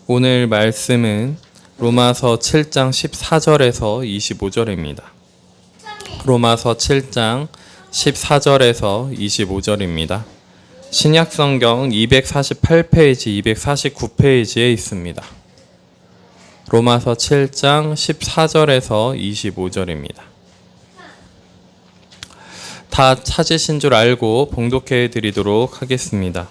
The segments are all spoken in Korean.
오늘 말씀은 로마서 7장 14절에서 25절입니다. 로마서 7장 14절에서 25절입니다. 신약성경 248페이지, 249페이지에 있습니다. 로마서 7장 14절에서 25절입니다. 다 찾으신 줄 알고 봉독해 드리도록 하겠습니다.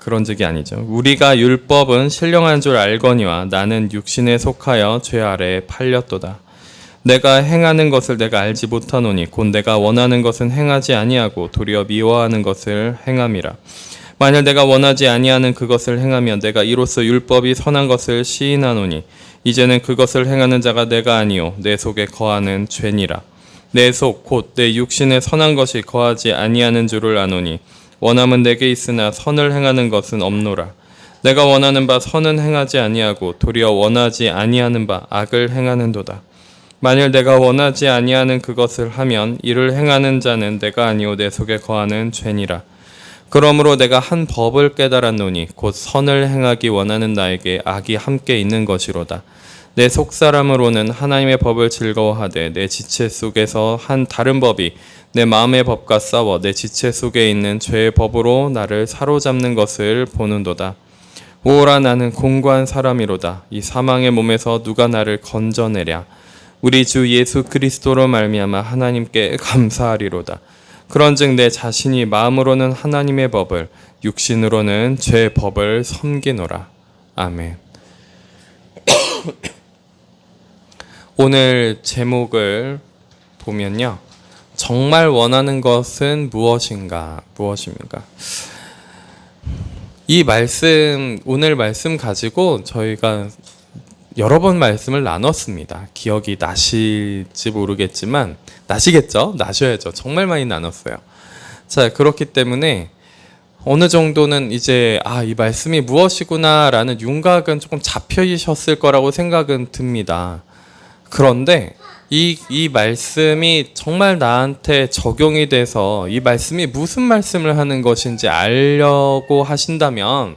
그런즉이 아니죠. 우리가 율법은 신령한 줄 알거니와 나는 육신에 속하여 죄 아래에 팔렸도다. 내가 행하는 것을 내가 알지 못하노니 곧 내가 원하는 것은 행하지 아니하고 도리어 미워하는 것을 행함이라. 만일 내가 원하지 아니하는 그것을 행하면 내가 이로써 율법이 선한 것을 시인하노니 이제는 그것을 행하는 자가 내가 아니요 내 속에 거하는 죄니라. 내 속 곧 내 육신에 선한 것이 거하지 아니하는 줄을 아노니 원함은 내게 있으나 선을 행하는 것은 없노라. 내가 원하는 바 선은 행하지 아니하고 도리어 원하지 아니하는 바 악을 행하는도다. 만일 내가 원하지 아니하는 그것을 하면 이를 행하는 자는 내가 아니오 내 속에 거하는 죄니라. 그러므로 내가 한 법을 깨달았노니 곧 선을 행하기 원하는 나에게 악이 함께 있는 것이로다. 내 속사람으로는 하나님의 법을 즐거워하되 내 지체 속에서 한 다른 법이 내 마음의 법과 싸워 내 지체 속에 있는 죄의 법으로 나를 사로잡는 것을 보는도다. 오라 나는 공고한 사람이로다. 이 사망의 몸에서 누가 나를 건져내랴. 우리 주 예수 그리스도로 말미암아 하나님께 감사하리로다. 그런즉 내 자신이 마음으로는 하나님의 법을 육신으로는 죄의 법을 섬기노라. 아멘. 오늘 제목을 보면요. 정말 원하는 것은 무엇입니까? 이 말씀, 오늘 말씀 가지고 저희가 여러 번 말씀을 나눴습니다. 기억이 나실지 모르겠지만, 나시겠죠? 나셔야죠. 정말 많이 나눴어요. 자, 그렇기 때문에 어느 정도는 이제, 이 말씀이 무엇이구나 라는 윤곽은 조금 잡히셨을 거라고 생각은 듭니다. 그런데 이 말씀이 정말 나한테 적용이 돼서 이 말씀이 무슨 말씀을 하는 것인지 알려고 하신다면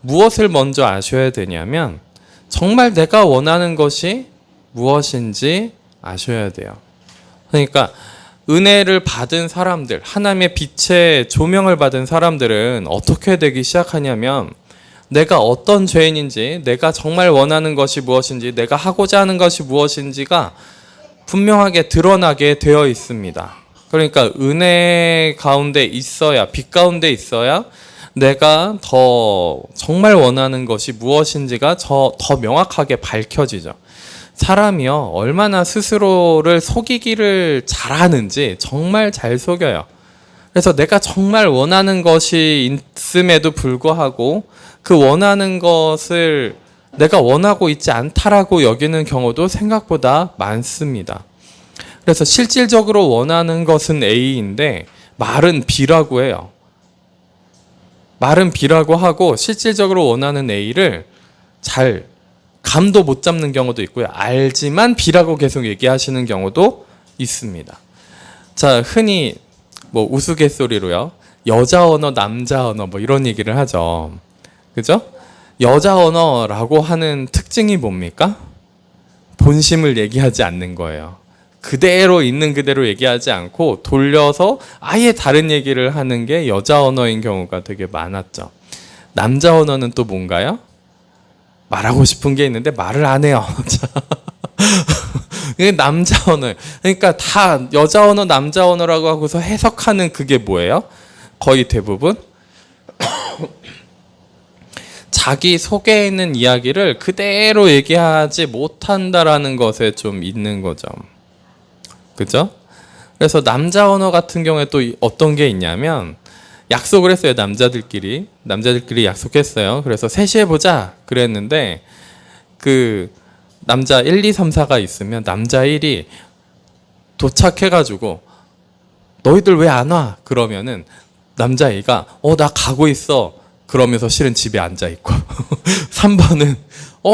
무엇을 먼저 아셔야 되냐면 정말 내가 원하는 것이 무엇인지 아셔야 돼요. 그러니까 은혜를 받은 사람들, 하나님의 빛의 조명을 받은 사람들은 어떻게 되기 시작하냐면 내가 어떤 죄인인지, 내가 정말 원하는 것이 무엇인지, 내가 하고자 하는 것이 무엇인지가 분명하게 드러나게 되어 있습니다. 그러니까 은혜 가운데 있어야, 빛 가운데 있어야 내가 더 정말 원하는 것이 무엇인지가 더 명확하게 밝혀지죠. 사람이요, 얼마나 스스로를 속이기를 잘하는지 정말 잘 속여요. 그래서 내가 정말 원하는 것이 있음에도 불구하고 그 원하는 것을 내가 원하고 있지 않다라고 여기는 경우도 생각보다 많습니다. 그래서 실질적으로 원하는 것은 A인데 말은 B라고 해요. 말은 B라고 하고 실질적으로 원하는 A를 잘 감도 못 잡는 경우도 있고요. 알지만 B라고 계속 얘기하시는 경우도 있습니다. 자, 흔히 우스갯소리로요. 여자 언어, 남자 언어 이런 얘기를 하죠. 그죠? 여자 언어라고 하는 특징이 뭡니까? 본심을 얘기하지 않는 거예요. 그대로 있는 그대로 얘기하지 않고 돌려서 아예 다른 얘기를 하는 게 여자 언어인 경우가 되게 많았죠. 남자 언어는 또 뭔가요? 말하고 싶은 게 있는데 말을 안 해요. 이게 남자 언어예요. 그러니까 다 여자 언어, 남자 언어라고 하고서 해석하는 그게 뭐예요? 거의 대부분 자기 속에 있는 이야기를 그대로 얘기하지 못한다라는 것에 좀 있는 거죠. 그죠? 그래서 남자 언어 같은 경우에 또 어떤 게 있냐면 약속을 했어요. 남자들끼리 약속했어요. 그래서 3시에 보자 그랬는데 그 남자 1, 2, 3, 4가 있으면 남자 1이 도착해가지고 너희들 왜 안 와? 그러면은 남자 2가 나 가고 있어. 그러면서 실은 집에 앉아 있고 3번은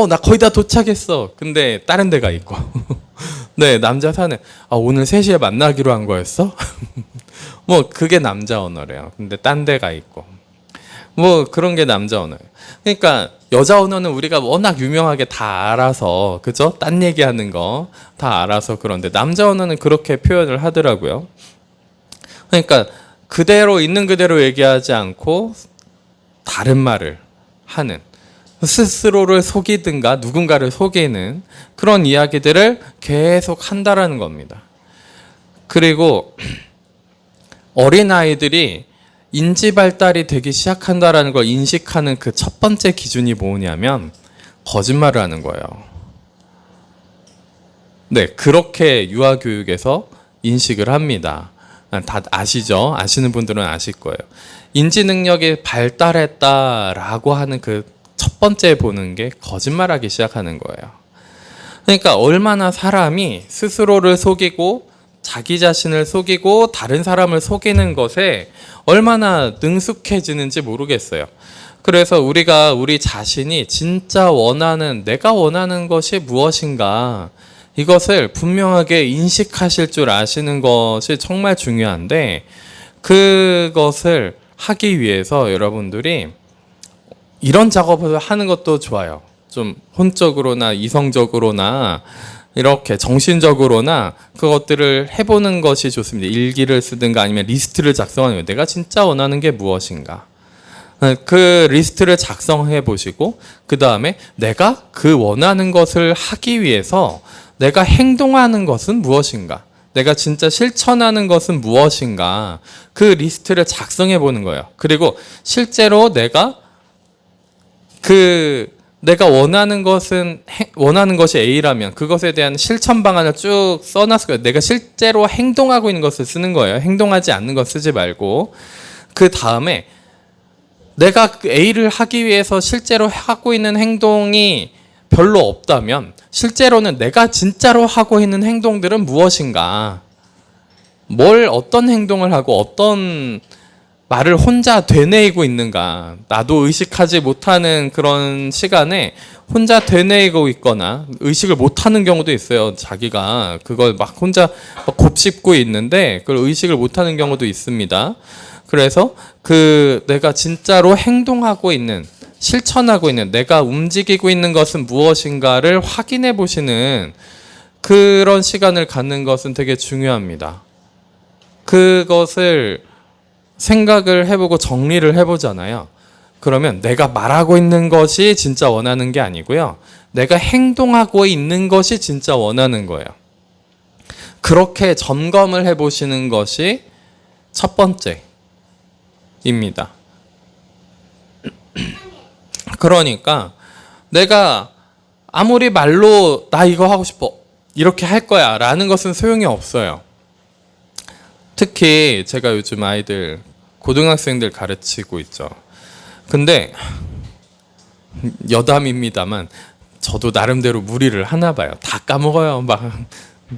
나 거의 다 도착했어. 근데 다른 데가 있고 네, 남자 4는 오늘 3시에 만나기로 한 거였어? 그게 남자 언어래요. 근데 딴 데가 있고 뭐 그런 게 남자 언어예요. 그러니까 여자 언어는 우리가 워낙 유명하게 다 알아서, 그죠? 딴 얘기하는 거 다 알아서. 그런데 남자 언어는 그렇게 표현을 하더라고요. 그러니까 그대로 있는 그대로 얘기하지 않고 다른 말을 하는, 스스로를 속이든가 누군가를 속이는 그런 이야기들을 계속 한다라는 겁니다. 그리고 어린아이들이 인지 발달이 되기 시작한다라는 걸 인식하는 그 첫 번째 기준이 뭐냐면 거짓말을 하는 거예요. 네, 그렇게 유아교육에서 인식을 합니다. 다 아시죠? 아시는 분들은 아실 거예요. 인지 능력이 발달했다라고 하는 그 첫 번째 보는 게 거짓말하기 시작하는 거예요. 그러니까 얼마나 사람이 스스로를 속이고 자기 자신을 속이고 다른 사람을 속이는 것에 얼마나 능숙해지는지 모르겠어요. 그래서 우리가 우리 자신이 진짜 원하는, 내가 원하는 것이 무엇인가, 이것을 분명하게 인식하실 줄 아시는 것이 정말 중요한데, 그것을 하기 위해서 여러분들이 이런 작업을 하는 것도 좋아요. 좀 혼적으로나 이성적으로나 이렇게 정신적으로나 그것들을 해보는 것이 좋습니다. 일기를 쓰든가 아니면 리스트를 작성하는 거예요. 내가 진짜 원하는 게 무엇인가. 그 리스트를 작성해 보시고 그 다음에 내가 그 원하는 것을 하기 위해서 내가 행동하는 것은 무엇인가, 내가 진짜 실천하는 것은 무엇인가, 그 리스트를 작성해 보는 거예요. 그리고 실제로 내가 원하는 것이 A라면 그것에 대한 실천 방안을 쭉 써놨을 거예요. 내가 실제로 행동하고 있는 것을 쓰는 거예요. 행동하지 않는 것 쓰지 말고. 그 다음에 내가 A를 하기 위해서 실제로 하고 있는 행동이 별로 없다면 실제로는 내가 진짜로 하고 있는 행동들은 무엇인가, 어떤 행동을 하고 어떤 말을 혼자 되뇌이고 있는가, 나도 의식하지 못하는 그런 시간에 혼자 되뇌이고 있거나 의식을 못하는 경우도 있어요. 자기가 그걸 막 혼자 곱씹고 있는데 그걸 의식을 못하는 경우도 있습니다. 그래서 내가 진짜로 행동하고 있는, 실천하고 있는, 내가 움직이고 있는 것은 무엇인가를 확인해 보시는 그런 시간을 갖는 것은 되게 중요합니다. 그것을 생각을 해보고 정리를 해보잖아요. 그러면 내가 말하고 있는 것이 진짜 원하는 게 아니고요. 내가 행동하고 있는 것이 진짜 원하는 거예요. 그렇게 점검을 해보시는 것이 첫 번째입니다. 그러니까 내가 아무리 말로 나 이거 하고 싶어, 이렇게 할 거야 라는 것은 소용이 없어요. 특히 제가 요즘 아이들, 고등학생들 가르치고 있죠. 근데 여담입니다만 저도 나름대로 무리를 하나 봐요. 다 까먹어요. 막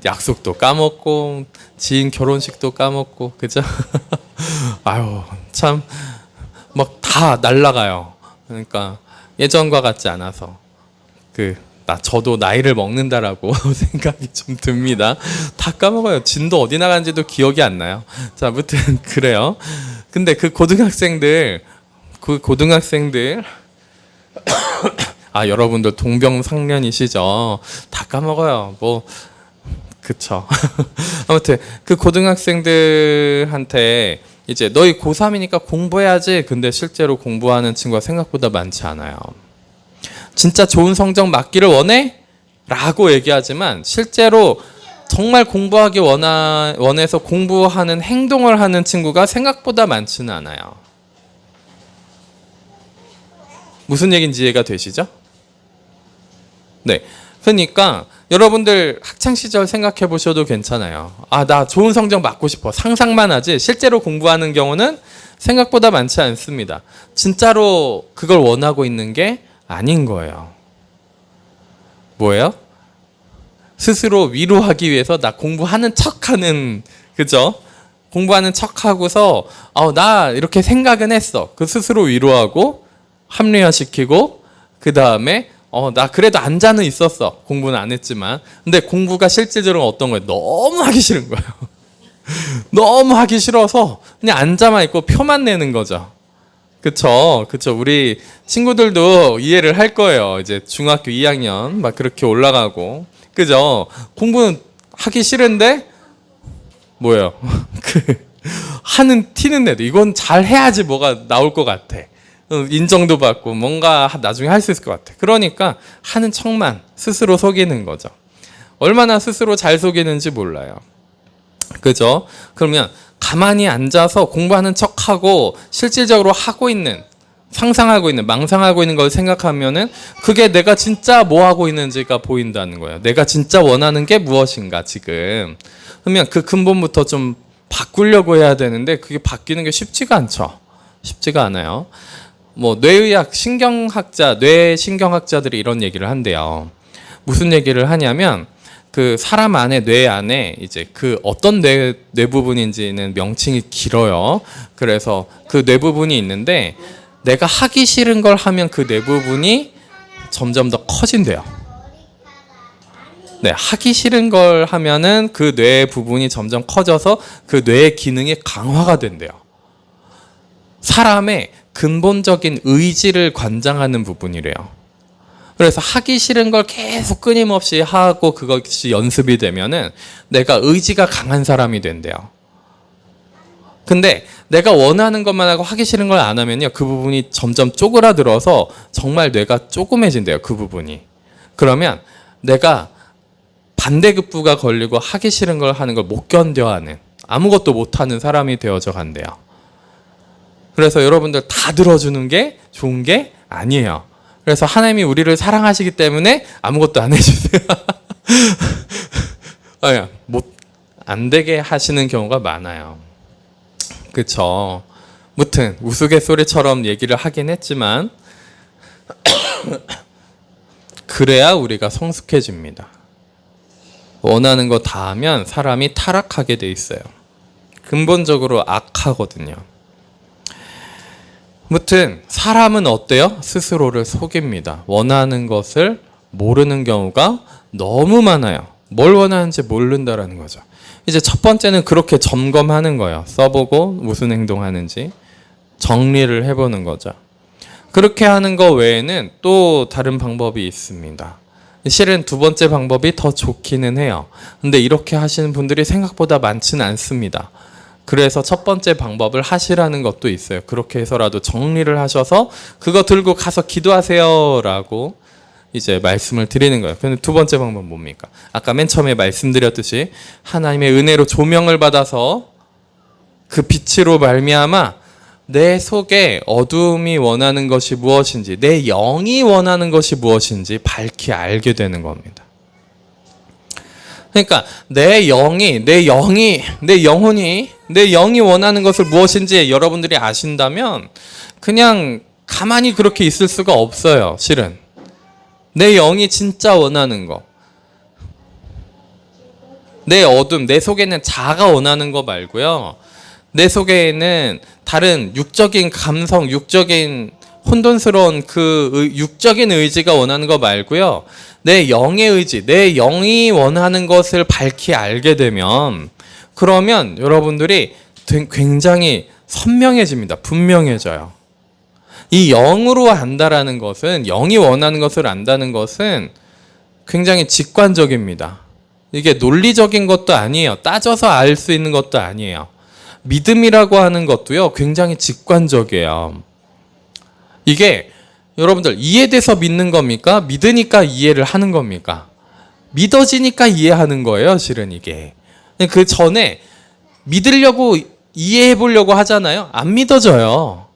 약속도 까먹고 지인 결혼식도 까먹고, 그죠? 아유 참 막 다 날라가요. 그러니까 예전과 같지 않아서 저도 나이를 먹는다라고 생각이 좀 듭니다. 다 까먹어요. 진도 어디 나간지도 기억이 안 나요. 자, 아무튼 그래요. 근데 그 고등학생들 여러분들 동병상련이시죠. 다 까먹어요. 그쵸. 아무튼 그 고등학생들한테 이제 너희 고3이니까 공부해야지. 근데 실제로 공부하는 친구가 생각보다 많지 않아요. 진짜 좋은 성적 맞기를 원해? 라고 얘기하지만 실제로 정말 공부하기 원해서 공부하는 행동을 하는 친구가 생각보다 많지는 않아요. 무슨 얘기인지 이해가 되시죠? 네. 그러니까 여러분들 학창시절 생각해 보셔도 괜찮아요. 나 좋은 성적 맞고 싶어. 상상만 하지 실제로 공부하는 경우는 생각보다 많지 않습니다. 진짜로 그걸 원하고 있는 게 아닌 거예요. 뭐예요? 스스로 위로하기 위해서 나 공부하는 척하는, 그죠? 공부하는 척하고서 나 이렇게 생각은 했어. 그 스스로 위로하고 합리화시키고 그 다음에 나 그래도 앉아는 있었어. 공부는 안 했지만. 근데 공부가 실질적으로 어떤 거예요? 너무 하기 싫은 거예요. 너무 하기 싫어서 그냥 앉아만 있고 표만 내는 거죠. 그쵸, 그쵸. 우리 친구들도 이해를 할 거예요. 이제 중학교 2학년 막 그렇게 올라가고, 그죠? 공부는 하기 싫은데 뭐예요? 그 하는 티는 내도 이건 잘 해야지 뭐가 나올 것 같아. 인정도 받고 뭔가 나중에 할 수 있을 것 같아. 그러니까 하는 척만 스스로 속이는 거죠. 얼마나 스스로 잘 속이는지 몰라요. 그죠? 그러면 가만히 앉아서 공부하는 척하고 실질적으로 하고 있는, 상상하고 있는, 망상하고 있는 걸 생각하면은 그게 내가 진짜 뭐 하고 있는지가 보인다는 거예요. 내가 진짜 원하는 게 무엇인가 지금. 그러면 그 근본부터 좀 바꾸려고 해야 되는데 그게 바뀌는 게 쉽지가 않죠. 쉽지가 않아요. 뭐 뇌의학, 신경학자, 뇌신경학자들이 이런 얘기를 한대요. 무슨 얘기를 하냐면 그 사람 안에, 뇌 안에 이제 그 어떤 뇌 부분인지는 명칭이 길어요. 그래서 그 뇌 부분이 있는데 내가 하기 싫은 걸 하면 그 뇌 부분이 점점 더 커진대요. 네, 하기 싫은 걸 하면은 그 뇌 부분이 점점 커져서 그 뇌의 기능이 강화가 된대요. 사람의 근본적인 의지를 관장하는 부분이래요. 그래서 하기 싫은 걸 계속 끊임없이 하고 그것이 연습이 되면은 내가 의지가 강한 사람이 된대요. 근데 내가 원하는 것만 하고 하기 싫은 걸 안 하면요, 그 부분이 점점 쪼그라들어서 정말 뇌가 조그매진대요, 그 부분이. 그러면 내가 반대급부가 걸리고 하기 싫은 걸 하는 걸 못 견뎌하는, 아무것도 못하는 사람이 되어져 간대요. 그래서 여러분들 다 들어주는 게 좋은 게 아니에요. 그래서 하나님이 우리를 사랑하시기 때문에 아무것도 안 해주세요. 안 되게 하시는 경우가 많아요. 그쵸. 무튼 우스갯소리처럼 얘기를 하긴 했지만 그래야 우리가 성숙해집니다. 원하는 거 다 하면 사람이 타락하게 돼 있어요. 근본적으로 악하거든요. 무튼 사람은 어때요? 스스로를 속입니다. 원하는 것을 모르는 경우가 너무 많아요. 뭘 원하는지 모른다라는 거죠. 이제 첫 번째는 그렇게 점검하는 거예요. 써보고 무슨 행동하는지 정리를 해보는 거죠. 그렇게 하는 거 외에는 또 다른 방법이 있습니다. 실은 두 번째 방법이 더 좋기는 해요. 근데 이렇게 하시는 분들이 생각보다 많지는 않습니다. 그래서 첫 번째 방법을 하시라는 것도 있어요. 그렇게 해서라도 정리를 하셔서 그거 들고 가서 기도하세요 라고 이제 말씀을 드리는 거예요. 근데 두 번째 방법은 뭡니까? 아까 맨 처음에 말씀드렸듯이 하나님의 은혜로 조명을 받아서 그 빛으로 말미암아 내 속에 어둠이 원하는 것이 무엇인지, 내 영이 원하는 것이 무엇인지 밝히 알게 되는 겁니다. 그러니까 내 영혼이 원하는 것을 무엇인지 여러분들이 아신다면 그냥 가만히 그렇게 있을 수가 없어요. 실은 내 영이 진짜 원하는 거, 내 어둠, 내 속에는 자아가 원하는 거 말고요, 내 속에는 다른 육적인 감성, 육적인 혼돈스러운 그 육적인 의지가 원하는 거 말고요, 내 영의 의지, 내 영이 원하는 것을 밝히 알게 되면 그러면 여러분들이 굉장히 선명해집니다. 분명해져요. 이 영으로 안다라는 것은, 영이 원하는 것을 안다는 것은 굉장히 직관적입니다. 이게 논리적인 것도 아니에요. 따져서 알 수 있는 것도 아니에요. 믿음이라고 하는 것도요, 굉장히 직관적이에요. 이게 여러분들 이해돼서 믿는 겁니까? 믿으니까 이해를 하는 겁니까? 믿어지니까 이해하는 거예요, 실은 이게. 그 전에 믿으려고 이해해 보려고 하잖아요. 안 믿어져요.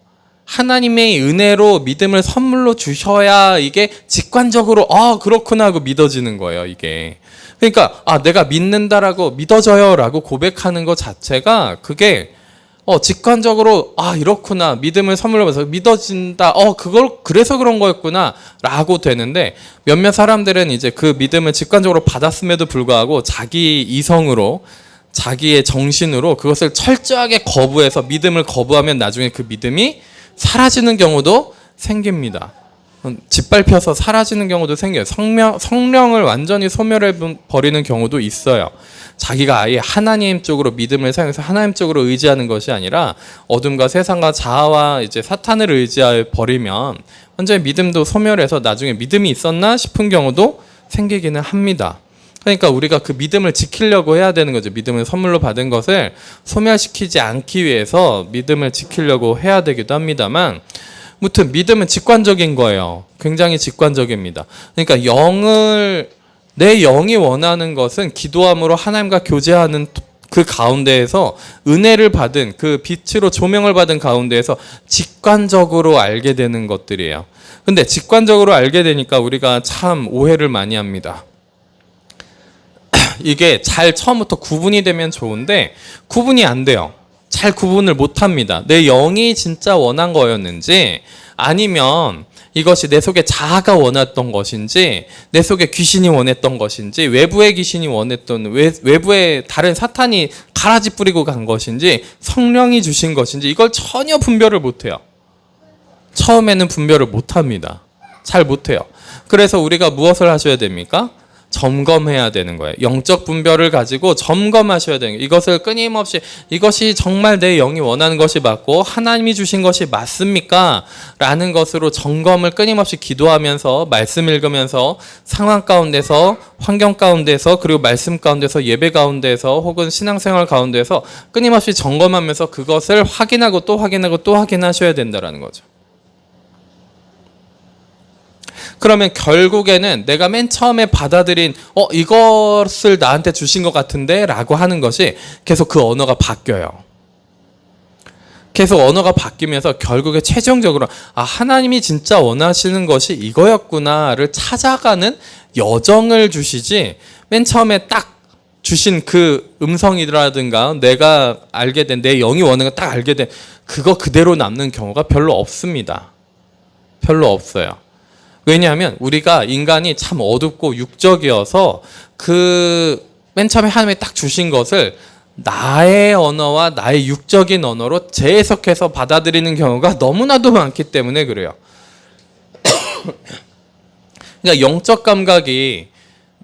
하나님의 은혜로 믿음을 선물로 주셔야 이게 직관적으로 그렇구나 하고 믿어지는 거예요, 이게. 그러니까 내가 믿는다라고 믿어져요라고 고백하는 것 자체가 그게 직관적으로 이렇구나, 믿음을 선물로 받아서 믿어진다, 그걸 그래서 그런 거였구나 라고 되는데, 몇몇 사람들은 이제 그 믿음을 직관적으로 받았음에도 불구하고 자기 이성으로, 자기의 정신으로 그것을 철저하게 거부해서 믿음을 거부하면 나중에 그 믿음이 사라지는 경우도 생깁니다. 짓밟혀서 사라지는 경우도 생겨요. 성령을 완전히 소멸해 버리는 경우도 있어요. 자기가 아예 하나님 쪽으로 믿음을 사용해서 하나님 쪽으로 의지하는 것이 아니라 어둠과 세상과 자아와 이제 사탄을 의지해 버리면 완전히 믿음도 소멸해서 나중에 믿음이 있었나 싶은 경우도 생기기는 합니다. 그러니까 우리가 그 믿음을 지키려고 해야 되는 거죠. 믿음을 선물로 받은 것을 소멸시키지 않기 위해서 믿음을 지키려고 해야 되기도 합니다만, 무튼 믿음은 직관적인 거예요. 굉장히 직관적입니다. 그러니까 내 영이 원하는 것은 기도함으로 하나님과 교제하는 그 가운데에서 은혜를 받은, 그 빛으로 조명을 받은 가운데에서 직관적으로 알게 되는 것들이에요. 근데 직관적으로 알게 되니까 우리가 참 오해를 많이 합니다. 이게 잘 처음부터 구분이 되면 좋은데 구분이 안 돼요. 잘 구분을 못 합니다. 내 영이 진짜 원한 거였는지, 아니면 이것이 내 속에 자아가 원했던 것인지, 내 속에 귀신이 원했던 것인지, 외부의 귀신이 원했던, 외부의 다른 사탄이 가라지 뿌리고 간 것인지, 성령이 주신 것인지, 이걸 전혀 분별을 못해요. 처음에는 분별을 못합니다. 잘 못해요. 그래서 우리가 무엇을 하셔야 됩니까? 점검해야 되는 거예요. 영적 분별을 가지고 점검하셔야 되는 거예요. 이것을 끊임없이, 이것이 정말 내 영이 원하는 것이 맞고 하나님이 주신 것이 맞습니까? 라는 것으로 점검을 끊임없이 기도하면서, 말씀 읽으면서, 상황 가운데서, 환경 가운데서, 그리고 말씀 가운데서, 예배 가운데서, 혹은 신앙생활 가운데서 끊임없이 점검하면서 그것을 확인하고 또 확인하고 또 확인하셔야 된다는 거죠. 그러면 결국에는 내가 맨 처음에 받아들인 이것을 나한테 주신 것 같은데 라고 하는 것이 계속 그 언어가 바뀌어요. 계속 언어가 바뀌면서 결국에 최종적으로 하나님이 진짜 원하시는 것이 이거였구나를 찾아가는 여정을 주시지, 맨 처음에 딱 주신 그 음성이라든가 내가 알게 된, 내 영이 원하는 거 딱 알게 된 그거 그대로 남는 경우가 별로 없습니다. 별로 없어요. 왜냐하면 우리가 인간이 참 어둡고 육적이어서 그 맨 처음에 하나님이 딱 주신 것을 나의 언어와 나의 육적인 언어로 재해석해서 받아들이는 경우가 너무나도 많기 때문에 그래요. 그러니까 영적 감각이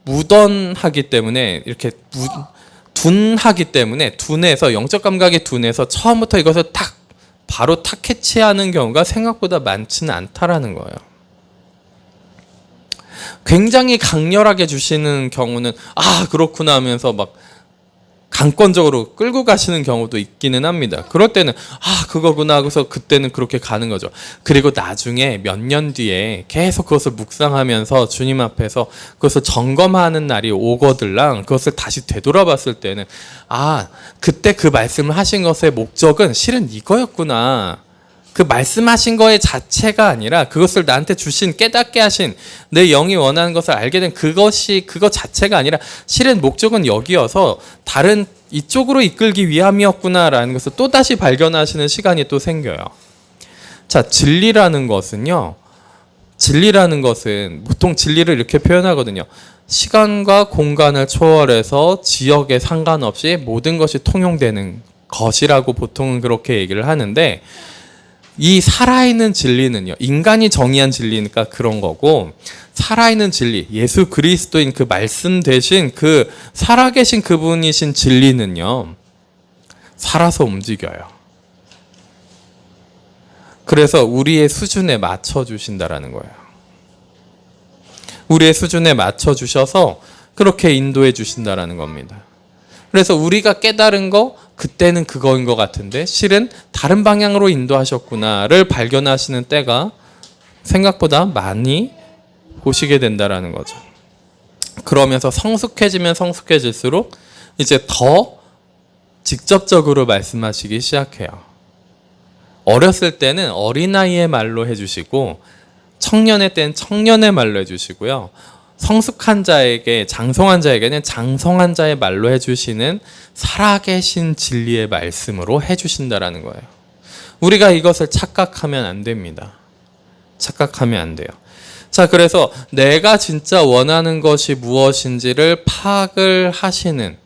무던하기 때문에, 이렇게 둔하기 때문에, 둔해서, 영적 감각이 둔해서 처음부터 이것을 바로 캐치하는 경우가 생각보다 많지는 않다라는 거예요. 굉장히 강렬하게 주시는 경우는 그렇구나 하면서 막 강권적으로 끌고 가시는 경우도 있기는 합니다. 그럴 때는 그거구나 하고서 그때는 그렇게 가는 거죠. 그리고 나중에 몇 년 뒤에 계속 그것을 묵상하면서 주님 앞에서 그것을 점검하는 날이 오거들랑 그것을 다시 되돌아봤을 때는 그때 그 말씀을 하신 것의 목적은 실은 이거였구나. 그 말씀하신 거의 자체가 아니라 그것을 나한테 주신, 깨닫게 하신, 내 영이 원하는 것을 알게 된 그것 자체가 아니라 실은 목적은 여기여서 다른 이쪽으로 이끌기 위함이었구나라는 것을 또다시 발견하시는 시간이 또 생겨요. 자, 진리라는 것은 보통 진리를 이렇게 표현하거든요. 시간과 공간을 초월해서 지역에 상관없이 모든 것이 통용되는 것이라고 보통은 그렇게 얘기를 하는데, 이 살아있는 진리는요, 인간이 정의한 진리니까 그런 거고, 살아있는 진리, 예수 그리스도인 그 말씀 대신 그 살아계신 그분이신 진리는요, 살아서 움직여요. 그래서 우리의 수준에 맞춰주신다라는 거예요. 우리의 수준에 맞춰주셔서 그렇게 인도해 주신다라는 겁니다. 그래서 우리가 깨달은 거, 그때는 그거인 것 같은데 실은 다른 방향으로 인도하셨구나를 발견하시는 때가 생각보다 많이 보시게 된다라는 거죠. 그러면서 성숙해지면 성숙해질수록 이제 더 직접적으로 말씀하시기 시작해요. 어렸을 때는 어린아이의 말로 해주시고, 청년의 때는 청년의 말로 해주시고요. 성숙한 자에게, 장성한 자에게는 장성한 자의 말로 해주시는 살아계신 진리의 말씀으로 해주신다라는 거예요. 우리가 이것을 착각하면 안 됩니다. 착각하면 안 돼요. 자, 그래서 내가 진짜 원하는 것이 무엇인지를 파악을 하시는,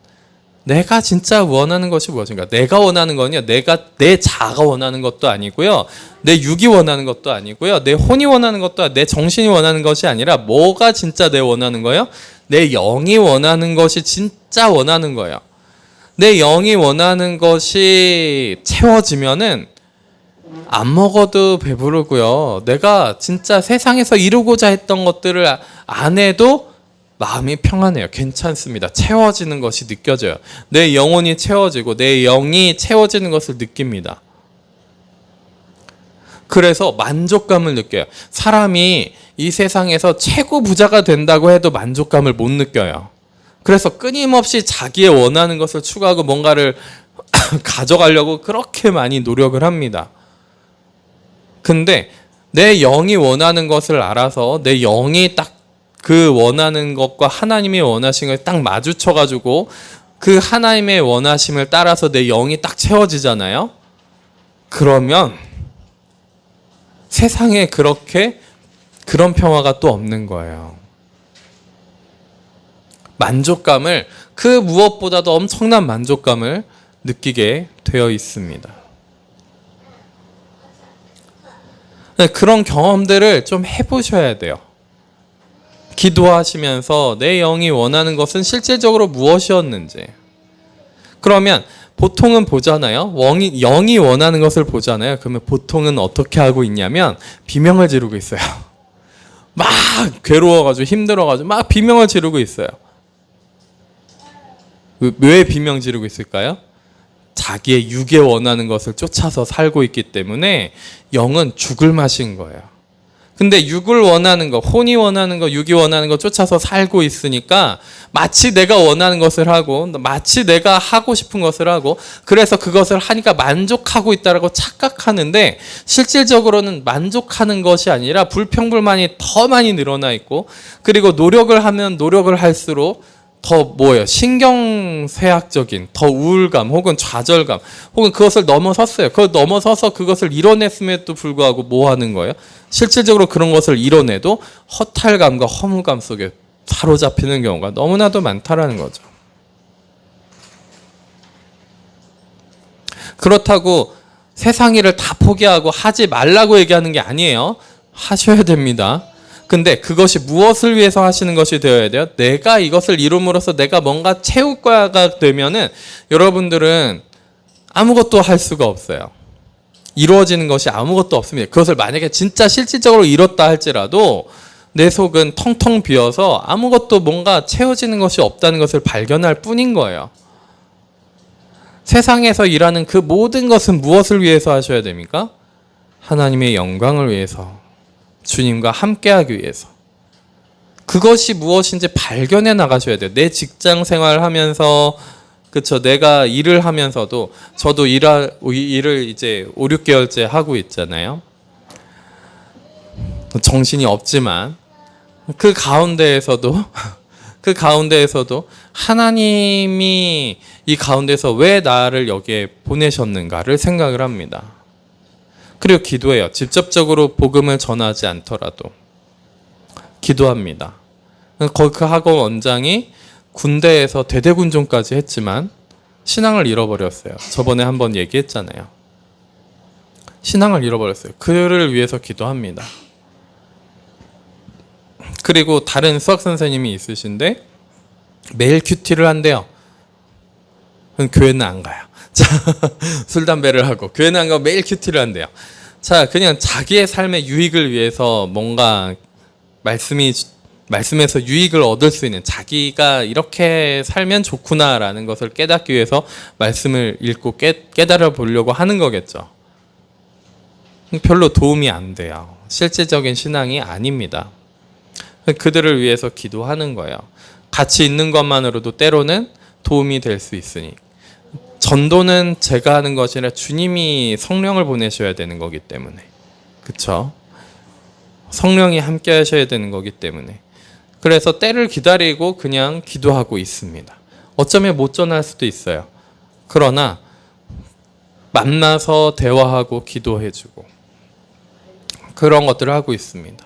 내가 진짜 원하는 것이 무엇인가? 내가 원하는 거냐? 내 자아가 원하는 것도 아니고요. 내 육이 원하는 것도 아니고요. 내 혼이 원하는 것도 내 정신이 원하는 것이 아니라 뭐가 진짜 내 원하는 거예요? 내 영이 원하는 것이 진짜 원하는 거예요. 내 영이 원하는 것이 채워지면은 안 먹어도 배부르고요. 내가 진짜 세상에서 이루고자 했던 것들을 안 해도 마음이 평안해요. 괜찮습니다. 채워지는 것이 느껴져요. 내 영혼이 채워지고 내 영이 채워지는 것을 느낍니다. 그래서 만족감을 느껴요. 사람이 이 세상에서 최고 부자가 된다고 해도 만족감을 못 느껴요. 그래서 끊임없이 자기의 원하는 것을 추구하고 뭔가를 가져가려고 그렇게 많이 노력을 합니다. 근데 내 영이 원하는 것을 알아서 내 영이 딱 그 원하는 것과 하나님이 원하신 걸 딱 마주쳐가지고 그 하나님의 원하심을 따라서 내 영이 딱 채워지잖아요. 그러면 세상에 그런 평화가 또 없는 거예요. 만족감을, 그 무엇보다도 엄청난 만족감을 느끼게 되어 있습니다. 그런 경험들을 좀 해보셔야 돼요. 기도하시면서 내 영이 원하는 것은 실질적으로 무엇이었는지. 그러면 보통은 보잖아요. 영이 원하는 것을 보잖아요. 그러면 보통은 어떻게 하고 있냐면 비명을 지르고 있어요. 막 괴로워가지고 힘들어가지고 막 비명을 지르고 있어요. 왜 비명 지르고 있을까요? 자기의 육에 원하는 것을 쫓아서 살고 있기 때문에 영은 죽을 맛인 거예요. 근데 육을 원하는 거, 혼이 원하는 거, 육이 원하는 거 쫓아서 살고 있으니까 마치 내가 원하는 것을 하고 마치 내가 하고 싶은 것을 하고 그래서 그것을 하니까 만족하고 있다라고 착각하는데 실질적으로는 만족하는 것이 아니라 불평불만이 더 많이 늘어나 있고 그리고 노력을 하면 노력을 할수록 더 뭐예요? 신경쇠약적인 더 우울감 혹은 좌절감 혹은 그것을 넘어섰어요. 그걸 넘어서서 그것을 이뤄냈음에도 불구하고 뭐 하는 거예요? 실질적으로 그런 것을 이뤄내도 허탈감과 허무감 속에 사로잡히는 경우가 너무나도 많다라는 거죠. 그렇다고 세상 일을 다 포기하고 하지 말라고 얘기하는 게 아니에요. 하셔야 됩니다. 근데 그것이 무엇을 위해서 하시는 것이 되어야 돼요? 내가 이것을 이룸으로써 내가 뭔가 채울 거야가 되면은 여러분들은 아무것도 할 수가 없어요. 이루어지는 것이 아무것도 없습니다. 그것을 만약에 진짜 실질적으로 이뤘다 할지라도 내 속은 텅텅 비어서 아무것도 뭔가 채워지는 것이 없다는 것을 발견할 뿐인 거예요. 세상에서 일하는 그 모든 것은 무엇을 위해서 하셔야 됩니까? 하나님의 영광을 위해서, 주님과 함께하기 위해서. 그것이 무엇인지 발견해 나가셔야 돼요. 내 직장 생활하면서 그렇죠. 내가 일을 하면서도 저도 일을 이제 5, 6개월째 하고 있잖아요. 정신이 없지만 그 가운데에서도 하나님이 이 가운데서 왜 나를 여기에 보내셨는가를 생각을 합니다. 그리고 기도해요. 직접적으로 복음을 전하지 않더라도 기도합니다. 그 학원 원장이 군대에서 대대군종까지 했지만 신앙을 잃어버렸어요. 저번에 한번 얘기했잖아요. 신앙을 잃어버렸어요. 그를 위해서 기도합니다. 그리고 다른 수학 선생님이 있으신데 매일 큐티를 한대요. 교회는 안 가요. 자, 술 담배를 하고 교회는 안 가고 매일 큐티를 한대요. 자, 그냥 자기의 삶의 유익을 위해서 뭔가 말씀에서 유익을 얻을 수 있는, 자기가 이렇게 살면 좋구나라는 것을 깨닫기 위해서 말씀을 읽고 깨달아 보려고 하는 거겠죠. 별로 도움이 안 돼요. 실질적인 신앙이 아닙니다. 그들을 위해서 기도하는 거예요. 같이 있는 것만으로도 때로는 도움이 될 수 있으니. 전도는 제가 하는 것이 아니라 주님이 성령을 보내셔야 되는 거기 때문에. 그렇죠? 성령이 함께 하셔야 되는 거기 때문에. 그래서 때를 기다리고 그냥 기도하고 있습니다. 어쩌면 못 전할 수도 있어요. 그러나 만나서 대화하고 기도해주고 그런 것들을 하고 있습니다.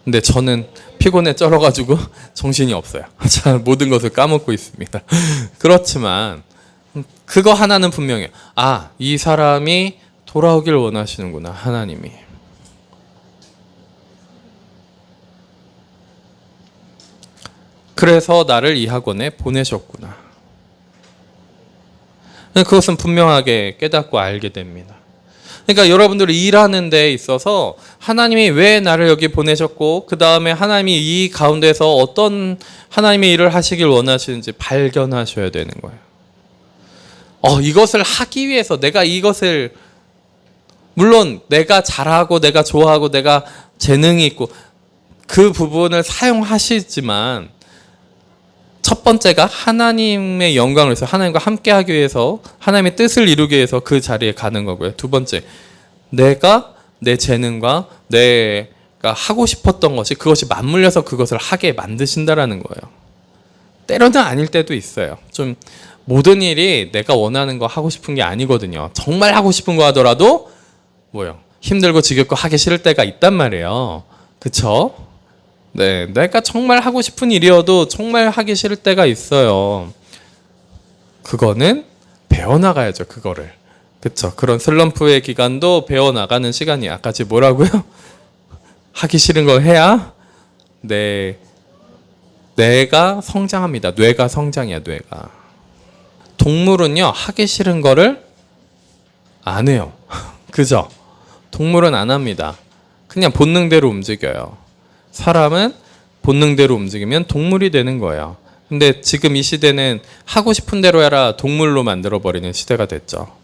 근데 저는 피곤에 쩔어가지고 정신이 없어요. 자, 모든 것을 까먹고 있습니다. 그렇지만 그거 하나는 분명해요. 아, 이 사람이 돌아오길 원하시는구나, 하나님이. 그래서 나를 이 학원에 보내셨구나. 그것은 분명하게 깨닫고 알게 됩니다. 그러니까 여러분들이 일하는 데 있어서 하나님이 왜 나를 여기 보내셨고 그 다음에 하나님이 이 가운데서 어떤 하나님의 일을 하시길 원하시는지 발견하셔야 되는 거예요. 이것을 하기 위해서 내가 이것을 물론 내가 잘하고 내가 좋아하고 내가 재능이 있고 그 부분을 사용하시지만 첫 번째가 하나님의 영광을 위해서 하나님과 함께하기 위해서 하나님의 뜻을 이루기 위해서 그 자리에 가는 거고요. 두 번째, 내가 내 재능과 내가 하고 싶었던 것이 그것이 맞물려서 그것을 하게 만드신다라는 거예요. 때로는 아닐 때도 있어요. 좀 모든 일이 내가 원하는 거 하고 싶은 게 아니거든요. 정말 하고 싶은 거 하더라도 힘들고 지겹고 하기 싫을 때가 있단 말이에요. 그쵸? 네, 내가 정말 하고 싶은 일이어도 정말 하기 싫을 때가 있어요. 그거는 배워나가야죠, 그거를. 그쵸? 그런 슬럼프의 기간도 배워나가는 시간이 아까 뭐라고요? 하기 싫은 걸 해야 내가 성장합니다. 뇌가 성장이야, 뇌가. 동물은요, 하기 싫은 거를 안 해요. 그죠? 동물은 안 합니다. 그냥 본능대로 움직여요. 사람은 본능대로 움직이면 동물이 되는 거예요. 근데 지금 이 시대는 하고 싶은 대로 해라 동물로 만들어버리는 시대가 됐죠.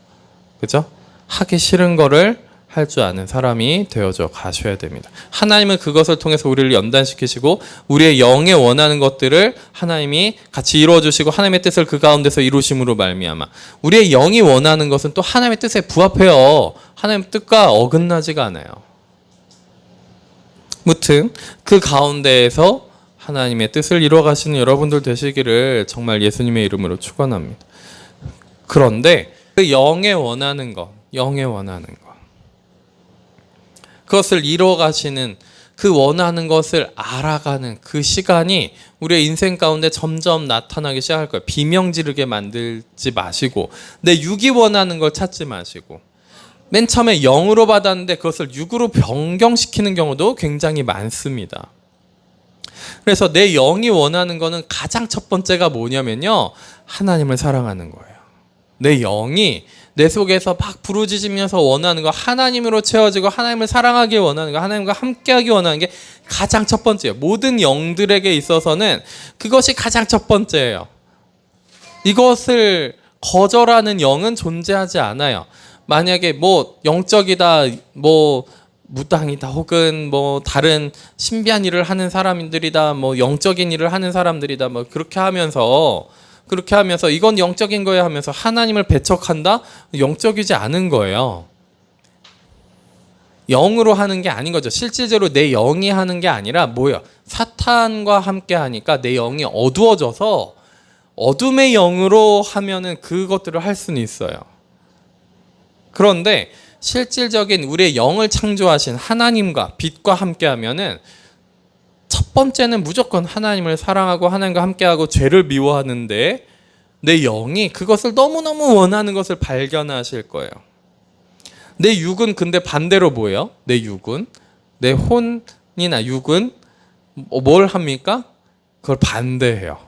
그죠? 하기 싫은 거를 할 줄 아는 사람이 되어져 가셔야 됩니다. 하나님은 그것을 통해서 우리를 연단시키시고 우리의 영에 원하는 것들을 하나님이 같이 이루어주시고 하나님의 뜻을 그 가운데서 이루심으로 말미암아 우리의 영이 원하는 것은 또 하나님의 뜻에 부합해요. 하나님의 뜻과 어긋나지가 않아요. 무튼 그 가운데에서 하나님의 뜻을 이루어가시는 여러분들 되시기를 정말 예수님의 이름으로 축원합니다. 그런데 그 영에 원하는 것, 그것을 이루어가시는 그 원하는 것을 알아가는 그 시간이 우리의 인생 가운데 점점 나타나기 시작할 거예요. 비명 지르게 만들지 마시고 내 육이 원하는 걸 찾지 마시고 맨 처음에 영으로 받았는데 그것을 육으로 변경시키는 경우도 굉장히 많습니다. 그래서 내 영이 원하는 거는 가장 첫 번째가 뭐냐면요. 하나님을 사랑하는 거예요. 내 영이 내 속에서 막 부르짖으면서 원하는 거 하나님으로 채워지고 하나님을 사랑하기 원하는 거 하나님과 함께하기 원하는 게 가장 첫 번째예요. 모든 영들에게 있어서는 그것이 가장 첫 번째예요. 이것을 거절하는 영은 존재하지 않아요. 만약에 영적이다 무당이다 혹은 다른 신비한 일을 하는 사람들이다 영적인 일을 하는 사람들이다 그렇게 하면서 이건 영적인 거야 하면서 하나님을 배척한다? 영적이지 않은 거예요. 영으로 하는 게 아닌 거죠. 실질적으로 내 영이 하는 게 아니라 사탄과 함께 하니까 내 영이 어두워져서 어둠의 영으로 하면은 그것들을 할 수는 있어요. 그런데 실질적인 우리의 영을 창조하신 하나님과 빛과 함께 하면은 첫 번째는 무조건 하나님을 사랑하고 하나님과 함께하고 죄를 미워하는데 내 영이 그것을 너무너무 원하는 것을 발견하실 거예요. 내 육은 근데 반대로 뭐예요? 내 육은 내 혼이나 육은 뭘 합니까? 그걸 반대해요.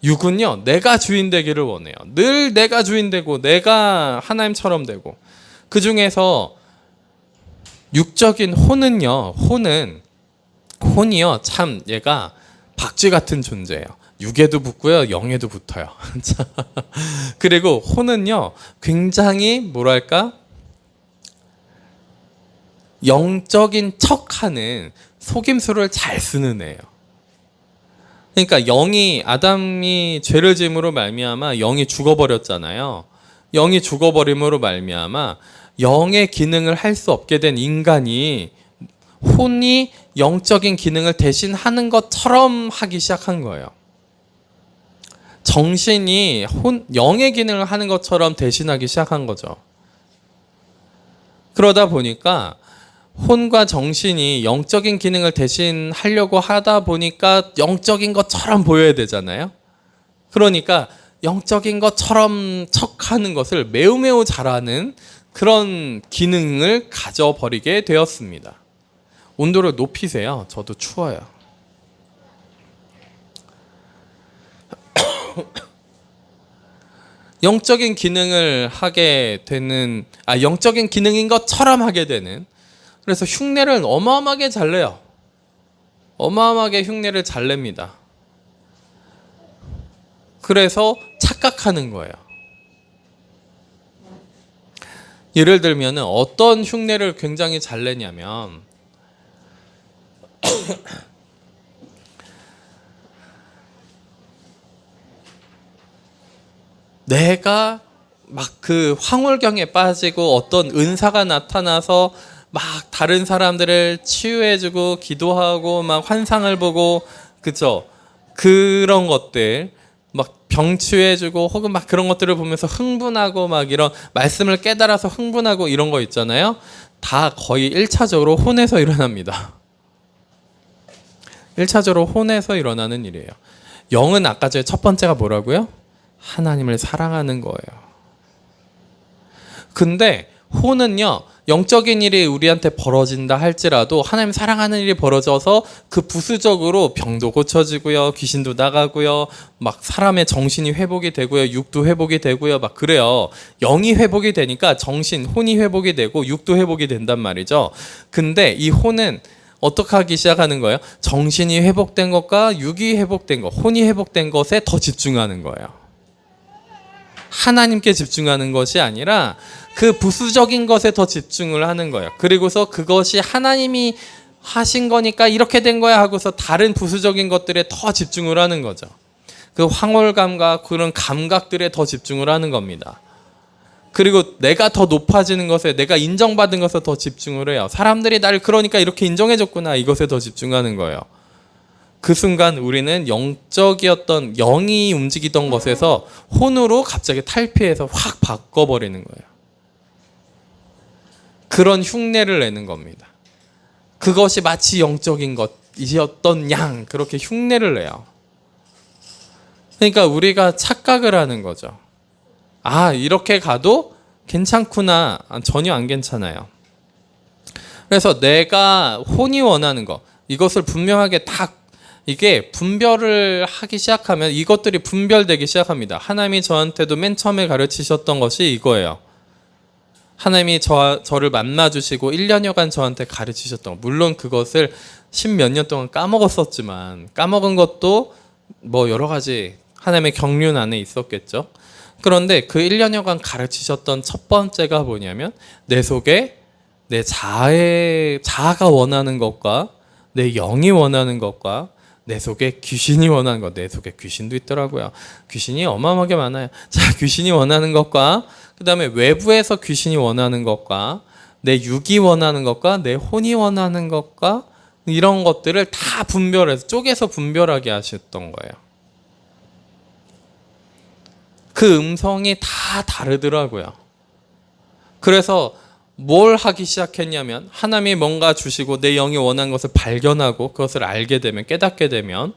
육은요, 내가 주인 되기를 원해요. 늘 내가 주인 되고 내가 하나님처럼 되고 그 중에서 육적인 혼은요, 혼이요, 참 얘가 박쥐 같은 존재예요. 육에도 붙고요, 영에도 붙어요. 그리고 혼은요, 굉장히 영적인 척하는 속임수를 잘 쓰는 애예요. 그러니까 아담이 죄를 지음으로 말미암아 영이 죽어버렸잖아요. 영이 죽어버림으로 말미암아 영의 기능을 할 수 없게 된 인간이 혼이 영적인 기능을 대신 하는 것처럼 하기 시작한 거예요. 정신이 영의 기능을 하는 것처럼 대신하기 시작한 거죠. 그러다 보니까 혼과 정신이 영적인 기능을 대신 하려고 하다 보니까 영적인 것처럼 보여야 되잖아요. 그러니까 영적인 것처럼 척하는 것을 매우 매우 잘하는 그런 기능을 가져버리게 되었습니다. 온도를 높이세요. 저도 추워요. 영적인 기능을 하게 되는, 영적인 기능인 것처럼 하게 되는, 그래서 흉내를 어마어마하게 잘 내요. 어마어마하게 흉내를 잘 냅니다. 그래서 착각하는 거예요. 예를 들면 어떤 흉내를 굉장히 잘 내냐면 내가 막 그 황홀경에 빠지고 어떤 은사가 나타나서 막 다른 사람들을 치유해주고 기도하고 막 환상을 보고, 그죠? 그런 것들 막 병치유해주고 혹은 막 그런 것들을 보면서 흥분하고 막 이런 말씀을 깨달아서 흥분하고 이런 거 있잖아요. 다 거의 1차적으로 혼에서 일어납니다. 1차적으로 혼에서 일어나는 일이에요. 영은 아까 전에 첫 번째가 뭐라고요? 하나님을 사랑하는 거예요. 근데 혼은요, 영적인 일이 우리한테 벌어진다 할지라도 하나님 사랑하는 일이 벌어져서 그 부수적으로 병도 고쳐지고요, 귀신도 나가고요, 막 사람의 정신이 회복이 되고요, 육도 회복이 되고요, 막 그래요. 영이 회복이 되니까 정신, 혼이 회복이 되고 육도 회복이 된단 말이죠. 근데 이 혼은 어떻게 하기 시작하는 거예요? 정신이 회복된 것과 육이 회복된 것, 혼이 회복된 것에 더 집중하는 거예요. 하나님께 집중하는 것이 아니라 그 부수적인 것에 더 집중을 하는 거예요. 그리고서 그것이 하나님이 하신 거니까 이렇게 된 거야 하고서 다른 부수적인 것들에 더 집중을 하는 거죠. 그 황홀감과 그런 감각들에 더 집중을 하는 겁니다. 그리고 내가 더 높아지는 것에, 내가 인정받은 것에 더 집중을 해요. 사람들이 나를 그러니까 이렇게 인정해줬구나, 이것에 더 집중하는 거예요. 그 순간 우리는 영적이었던, 영이 움직이던 것에서 혼으로 갑자기 탈피해서 확 바꿔버리는 거예요. 그런 흉내를 내는 겁니다. 그것이 마치 영적인 것이었던 양, 그렇게 흉내를 내요. 그러니까 우리가 착각을 하는 거죠. 이렇게 가도 괜찮구나. 전혀 안 괜찮아요. 그래서 내가 혼이 원하는 것, 이것을 분명하게 딱, 이게 분별을 하기 시작하면 이것들이 분별되기 시작합니다. 하나님이 저한테도 맨 처음에 가르치셨던 것이 이거예요. 하나님이 저를 만나주시고 1년여간 저한테 가르치셨던 것. 물론 그것을 10몇 년 동안 까먹었었지만, 까먹은 것도 뭐 여러 가지 하나님의 경륜 안에 있었겠죠. 그런데 그 1년여간 가르치셨던 첫 번째가 뭐냐면, 내 속에 내 자아가 원하는 것과 내 영이 원하는 것과 내 속에 귀신이 원하는 것. 내 속에 귀신도 있더라고요. 귀신이 어마어마하게 많아요. 자, 귀신이 원하는 것과 그 다음에 외부에서 귀신이 원하는 것과 내 육이 원하는 것과 내 혼이 원하는 것과 이런 것들을 다 분별해서 쪼개서 분별하게 하셨던 거예요. 그 음성이 다 다르더라고요. 그래서 뭘 하기 시작했냐면, 하나님이 뭔가 주시고 내 영이 원하는 것을 발견하고 그것을 알게 되면, 깨닫게 되면,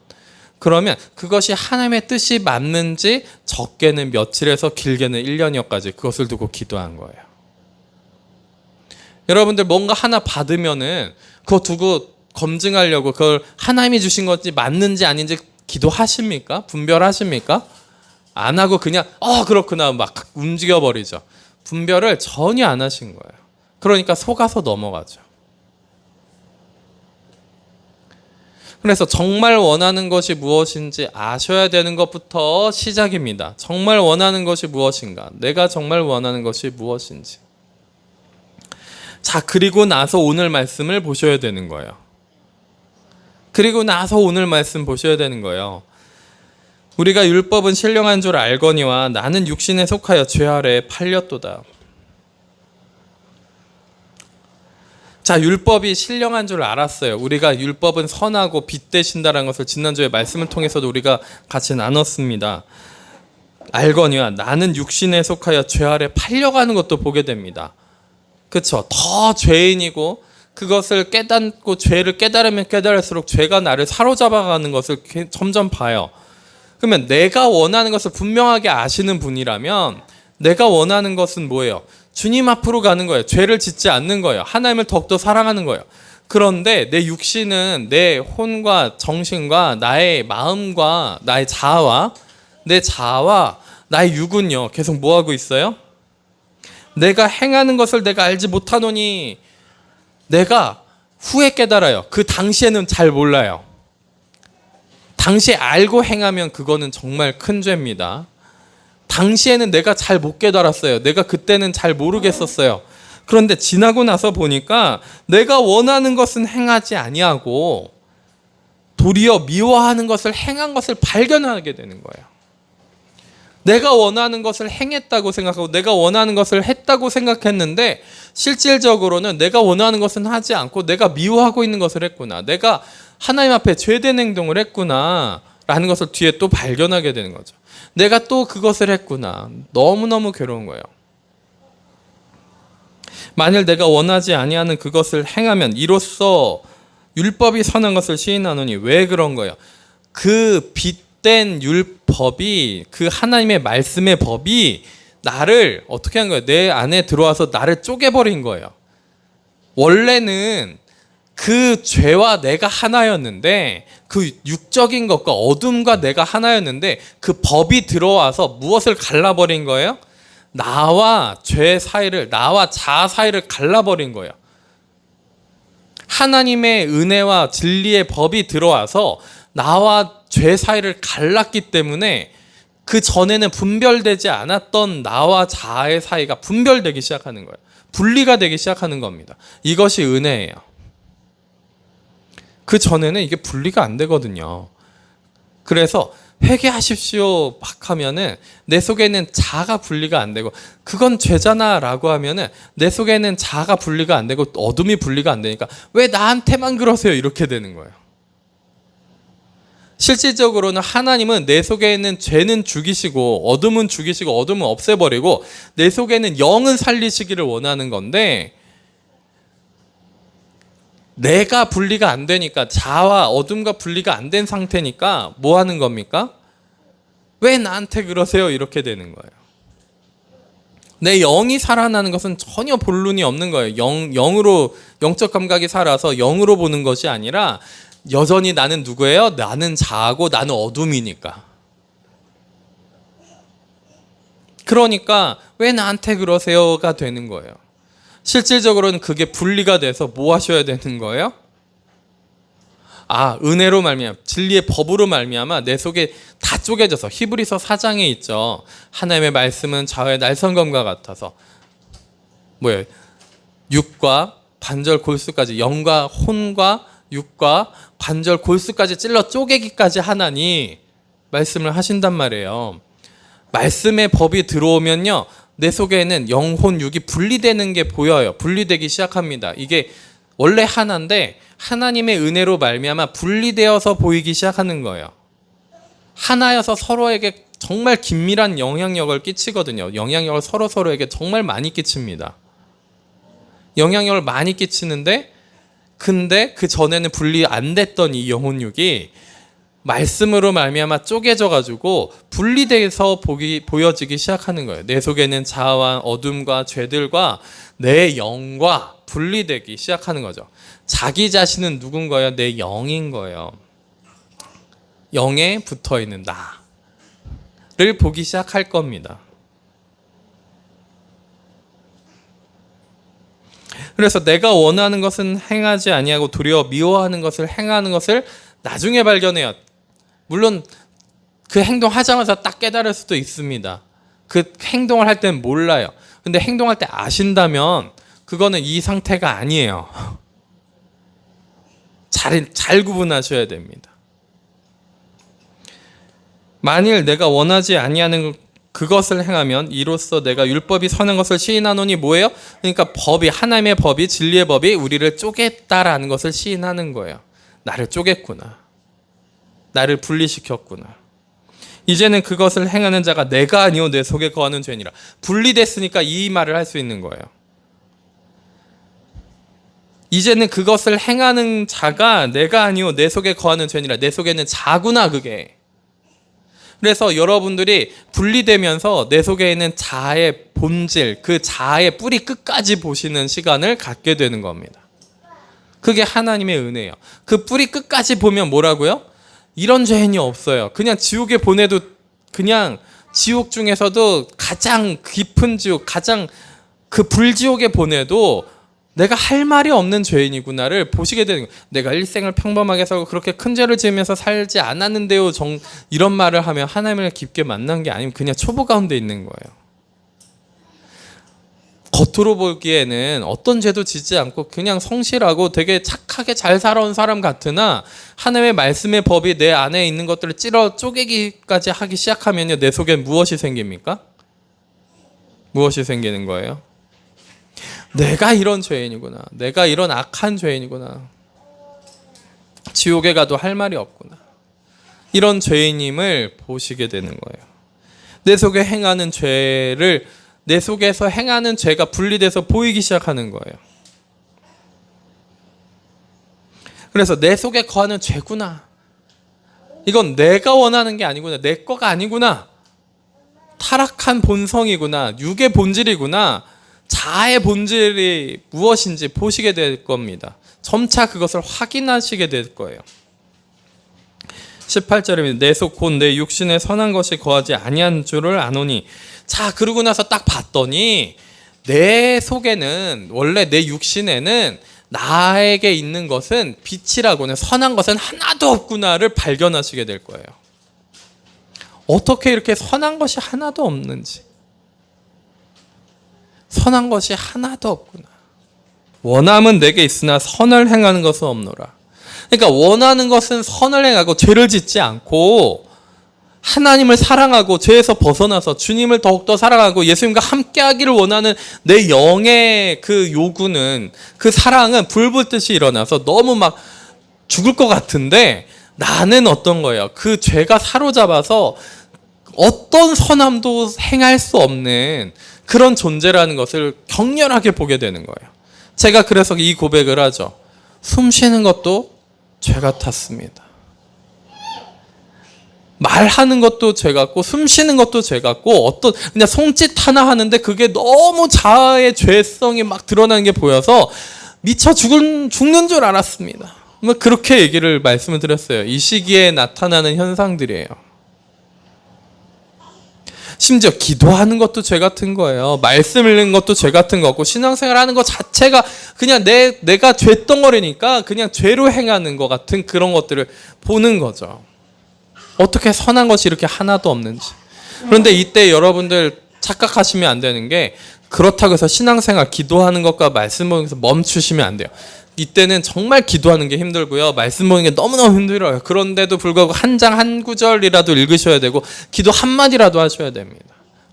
그러면 그것이 하나님의 뜻이 맞는지 적게는 며칠에서 길게는 1년여까지 그것을 두고 기도한 거예요. 여러분들 뭔가 하나 받으면은 그거 두고 검증하려고 그걸 하나님이 주신 것이 맞는지 아닌지 기도하십니까? 분별하십니까? 안 하고 그냥 그렇구나 막 움직여버리죠. 분별을 전혀 안 하신 거예요. 그러니까 속아서 넘어가죠. 그래서 정말 원하는 것이 무엇인지 아셔야 되는 것부터 시작입니다. 정말 원하는 것이 무엇인가? 내가 정말 원하는 것이 무엇인지. 자, 그리고 나서 오늘 말씀을 보셔야 되는 거예요. 그리고 나서 오늘 말씀 보셔야 되는 거예요. 우리가 율법은 신령한 줄 알거니와 나는 육신에 속하여 죄 아래에 팔렸도다. 자, 율법이 신령한 줄 알았어요. 우리가 율법은 선하고 빛 되신다라는 것을 지난주에 말씀을 통해서도 우리가 같이 나눴습니다. 알거니와 나는 육신에 속하여 죄 아래 팔려가는 것도 보게 됩니다. 그렇죠? 더 죄인이고 그것을 깨닫고 죄를 깨달으면 깨달을수록 죄가 나를 사로잡아가는 것을 점점 봐요. 그러면 내가 원하는 것을 분명하게 아시는 분이라면 내가 원하는 것은 뭐예요? 주님 앞으로 가는 거예요. 죄를 짓지 않는 거예요. 하나님을 더욱더 사랑하는 거예요. 그런데 내 육신은 내 혼과 정신과 나의 마음과 나의 자아와 내 자아와 나의 육은요 계속 뭐하고 있어요? 내가 행하는 것을 내가 알지 못하노니 내가 후에 깨달아요. 그 당시에는 잘 몰라요. 당시에 알고 행하면 그거는 정말 큰 죄입니다. 당시에는 내가 잘 못 깨달았어요. 내가 그때는 잘 모르겠었어요. 그런데 지나고 나서 보니까 내가 원하는 것은 행하지 아니하고 도리어 미워하는 것을 행한 것을 발견하게 되는 거예요. 내가 원하는 것을 행했다고 생각하고 내가 원하는 것을 했다고 생각했는데 실질적으로는 내가 원하는 것은 하지 않고 내가 미워하고 있는 것을 했구나. 내가 하나님 앞에 죄된 행동을 했구나 라는 것을 뒤에 또 발견하게 되는 거죠. 내가 또 그것을 했구나. 너무너무 괴로운 거예요. 만일 내가 원하지 아니하는 그것을 행하면 이로써 율법이 선한 것을 시인하노니. 왜 그런 거예요? 그 빗된 율법이, 그 하나님의 말씀의 법이 나를 어떻게 한 거예요? 내 안에 들어와서 나를 쪼개버린 거예요. 원래는 그 죄와 내가 하나였는데, 그 육적인 것과 어둠과 내가 하나였는데 그 법이 들어와서 무엇을 갈라버린 거예요? 나와 죄 사이를, 나와 자아 사이를 갈라버린 거예요. 하나님의 은혜와 진리의 법이 들어와서 나와 죄 사이를 갈랐기 때문에 그 전에는 분별되지 않았던 나와 자아의 사이가 분별되기 시작하는 거예요. 분리가 되기 시작하는 겁니다. 이것이 은혜예요. 그 전에는 이게 분리가 안 되거든요. 그래서 회개하십시오 막 하면은 내 속에는 자아가 분리가 안 되고, 그건 죄잖아 라고 하면은 내 속에는 자아가 분리가 안 되고 어둠이 분리가 안 되니까 왜 나한테만 그러세요 이렇게 되는 거예요. 실질적으로는 하나님은 내 속에 있는 죄는 죽이시고 어둠은 죽이시고 어둠은 없애버리고 내 속에는 영은 살리시기를 원하는 건데, 내가 분리가 안 되니까, 자아와 어둠과 분리가 안 된 상태니까 뭐 하는 겁니까? 왜 나한테 그러세요? 이렇게 되는 거예요. 내 영이 살아나는 것은 전혀 본론이 없는 거예요. 영으로, 영적 감각이 살아서 영으로 보는 것이 아니라 여전히 나는 누구예요? 나는 자아고 나는 어둠이니까. 그러니까 왜 나한테 그러세요가 되는 거예요. 실질적으로는 그게 분리가 돼서 뭐 하셔야 되는 거예요? 은혜로 말미암아, 진리의 법으로 말미암아 내 속에 다 쪼개져서, 히브리서 4장에 있죠. 하나님의 말씀은 좌우의 날성검과 같아서 뭐예요? 육과 관절 골수까지, 영과 혼과 육과 관절 골수까지 찔러 쪼개기까지 하나니 말씀을 하신단 말이에요. 말씀의 법이 들어오면요, 내 속에는 영혼 육이 분리되는 게 보여요. 분리되기 시작합니다. 이게 원래 하나인데 하나님의 은혜로 말미암아 분리되어서 보이기 시작하는 거예요. 하나여서 서로에게 정말 긴밀한 영향력을 끼치거든요. 영향력을 서로에게 정말 많이 끼칩니다. 영향력을 많이 끼치는데, 근데 그 전에는 분리 안 됐던 이 영혼육이 말씀으로 말미암아 쪼개져 가지고 분리돼서 보여지기 시작하는 거예요. 내 속에는 자아와 어둠과 죄들과 내 영과 분리되기 시작하는 거죠. 자기 자신은 누군 거예요? 내 영인 거예요. 영에 붙어 있는 나를 보기 시작할 겁니다. 그래서 내가 원하는 것은 행하지 아니하고 도리어 미워하는 것을 행하는 것을 나중에 발견해요. 물론 그 행동하자마자 딱 깨달을 수도 있습니다. 그 행동을 할 때는 몰라요. 근데 행동할 때 아신다면 그거는 이 상태가 아니에요. 잘 구분하셔야 됩니다. 만일 내가 원하지 아니하는 그것을 행하면 이로써 내가 율법이 선한 것을 시인하노니. 뭐예요? 그러니까 법이, 하나님의 법이, 진리의 법이 우리를 쪼갰다라는 것을 시인하는 거예요. 나를 쪼갰구나. 나를 분리시켰구나. 이제는 그것을 행하는 자가 내가 아니오 내 속에 거하는 죄니라. 분리됐으니까 이 말을 할 수 있는 거예요. 이제는 그것을 행하는 자가 내가 아니요 내 속에 거하는 죄니라. 내 속에는 자구나 그게. 그래서 여러분들이 분리되면서 내 속에 있는 자아의 본질, 그 자아의 뿌리 끝까지 보시는 시간을 갖게 되는 겁니다. 그게 하나님의 은혜예요. 그 뿌리 끝까지 보면 뭐라고요? 이런 죄인이 없어요. 그냥 지옥에 보내도, 그냥 지옥 중에서도 가장 깊은 지옥, 가장 그 불지옥에 보내도 내가 할 말이 없는 죄인이구나를 보시게 되는 거예요. 내가 일생을 평범하게 살고 그렇게 큰 죄를 지으면서 살지 않았는데요. 이런 말을 하면 하나님을 깊게 만난 게 아니면 그냥 초보 가운데 있는 거예요. 겉으로 보기에는 어떤 죄도 지지 않고 그냥 성실하고 되게 착하게 잘 살아온 사람 같으나 하나님의 말씀의 법이 내 안에 있는 것들을 찔러 쪼개기까지 하기 시작하면요, 내 속에 무엇이 생깁니까? 무엇이 생기는 거예요? 내가 이런 죄인이구나. 내가 이런 악한 죄인이구나. 지옥에 가도 할 말이 없구나. 이런 죄인임을 보시게 되는 거예요. 내 속에 행하는 죄를, 내 속에서 행하는 죄가 분리돼서 보이기 시작하는 거예요. 그래서 내 속에 거하는 죄구나. 이건 내가 원하는 게 아니구나. 내 거가 아니구나. 타락한 본성이구나. 육의 본질이구나. 자아의 본질이 무엇인지 보시게 될 겁니다. 점차 그것을 확인하시게 될 거예요. 18절입니다. 내 속 곧 내 육신에 선한 것이 거하지 아니한 줄을 아노니. 자, 그러고 나서 딱 봤더니 내 속에는, 원래 내 육신에는 나에게 있는 것은 빛이라고는 선한 것은 하나도 없구나를 발견하시게 될 거예요. 어떻게 이렇게 선한 것이 하나도 없는지. 선한 것이 하나도 없구나. 원함은 내게 있으나 선을 행하는 것은 없노라. 그러니까 원하는 것은 선을 행하고 죄를 짓지 않고 하나님을 사랑하고 죄에서 벗어나서 주님을 더욱더 사랑하고 예수님과 함께하기를 원하는 내 영의 그 요구는, 그 사랑은 불붙듯이 일어나서 너무 막 죽을 것 같은데 나는 어떤 거예요? 그 죄가 사로잡아서 어떤 선함도 행할 수 없는 그런 존재라는 것을 격렬하게 보게 되는 거예요. 제가 그래서 이 고백을 하죠. 숨 쉬는 것도 죄 같았습니다. 말하는 것도 죄 같고 숨 쉬는 것도 죄 같고 어떤 그냥 손짓 하나 하는데 그게 너무 자아의 죄성이 막 드러나는 게 보여서 미쳐 죽는 줄 알았습니다. 그렇게 얘기를 말씀을 드렸어요. 이 시기에 나타나는 현상들이에요. 심지어 기도하는 것도 죄 같은 거예요. 말씀 읽는 것도 죄 같은 거고 신앙생활 하는 것 자체가 그냥 내가 죄덩어리니까 그냥 죄로 행하는 것 같은 그런 것들을 보는 거죠. 어떻게 선한 것이 이렇게 하나도 없는지. 그런데 이때 여러분들 착각하시면 안 되는 게, 그렇다고 해서 신앙생활 기도하는 것과 말씀 보는 것에서 멈추시면 안 돼요. 이때는 정말 기도하는 게 힘들고요. 말씀 보는 게 너무너무 힘들어요. 그런데도 불구하고 한 장 한 구절이라도 읽으셔야 되고 기도 한마디라도 하셔야 됩니다.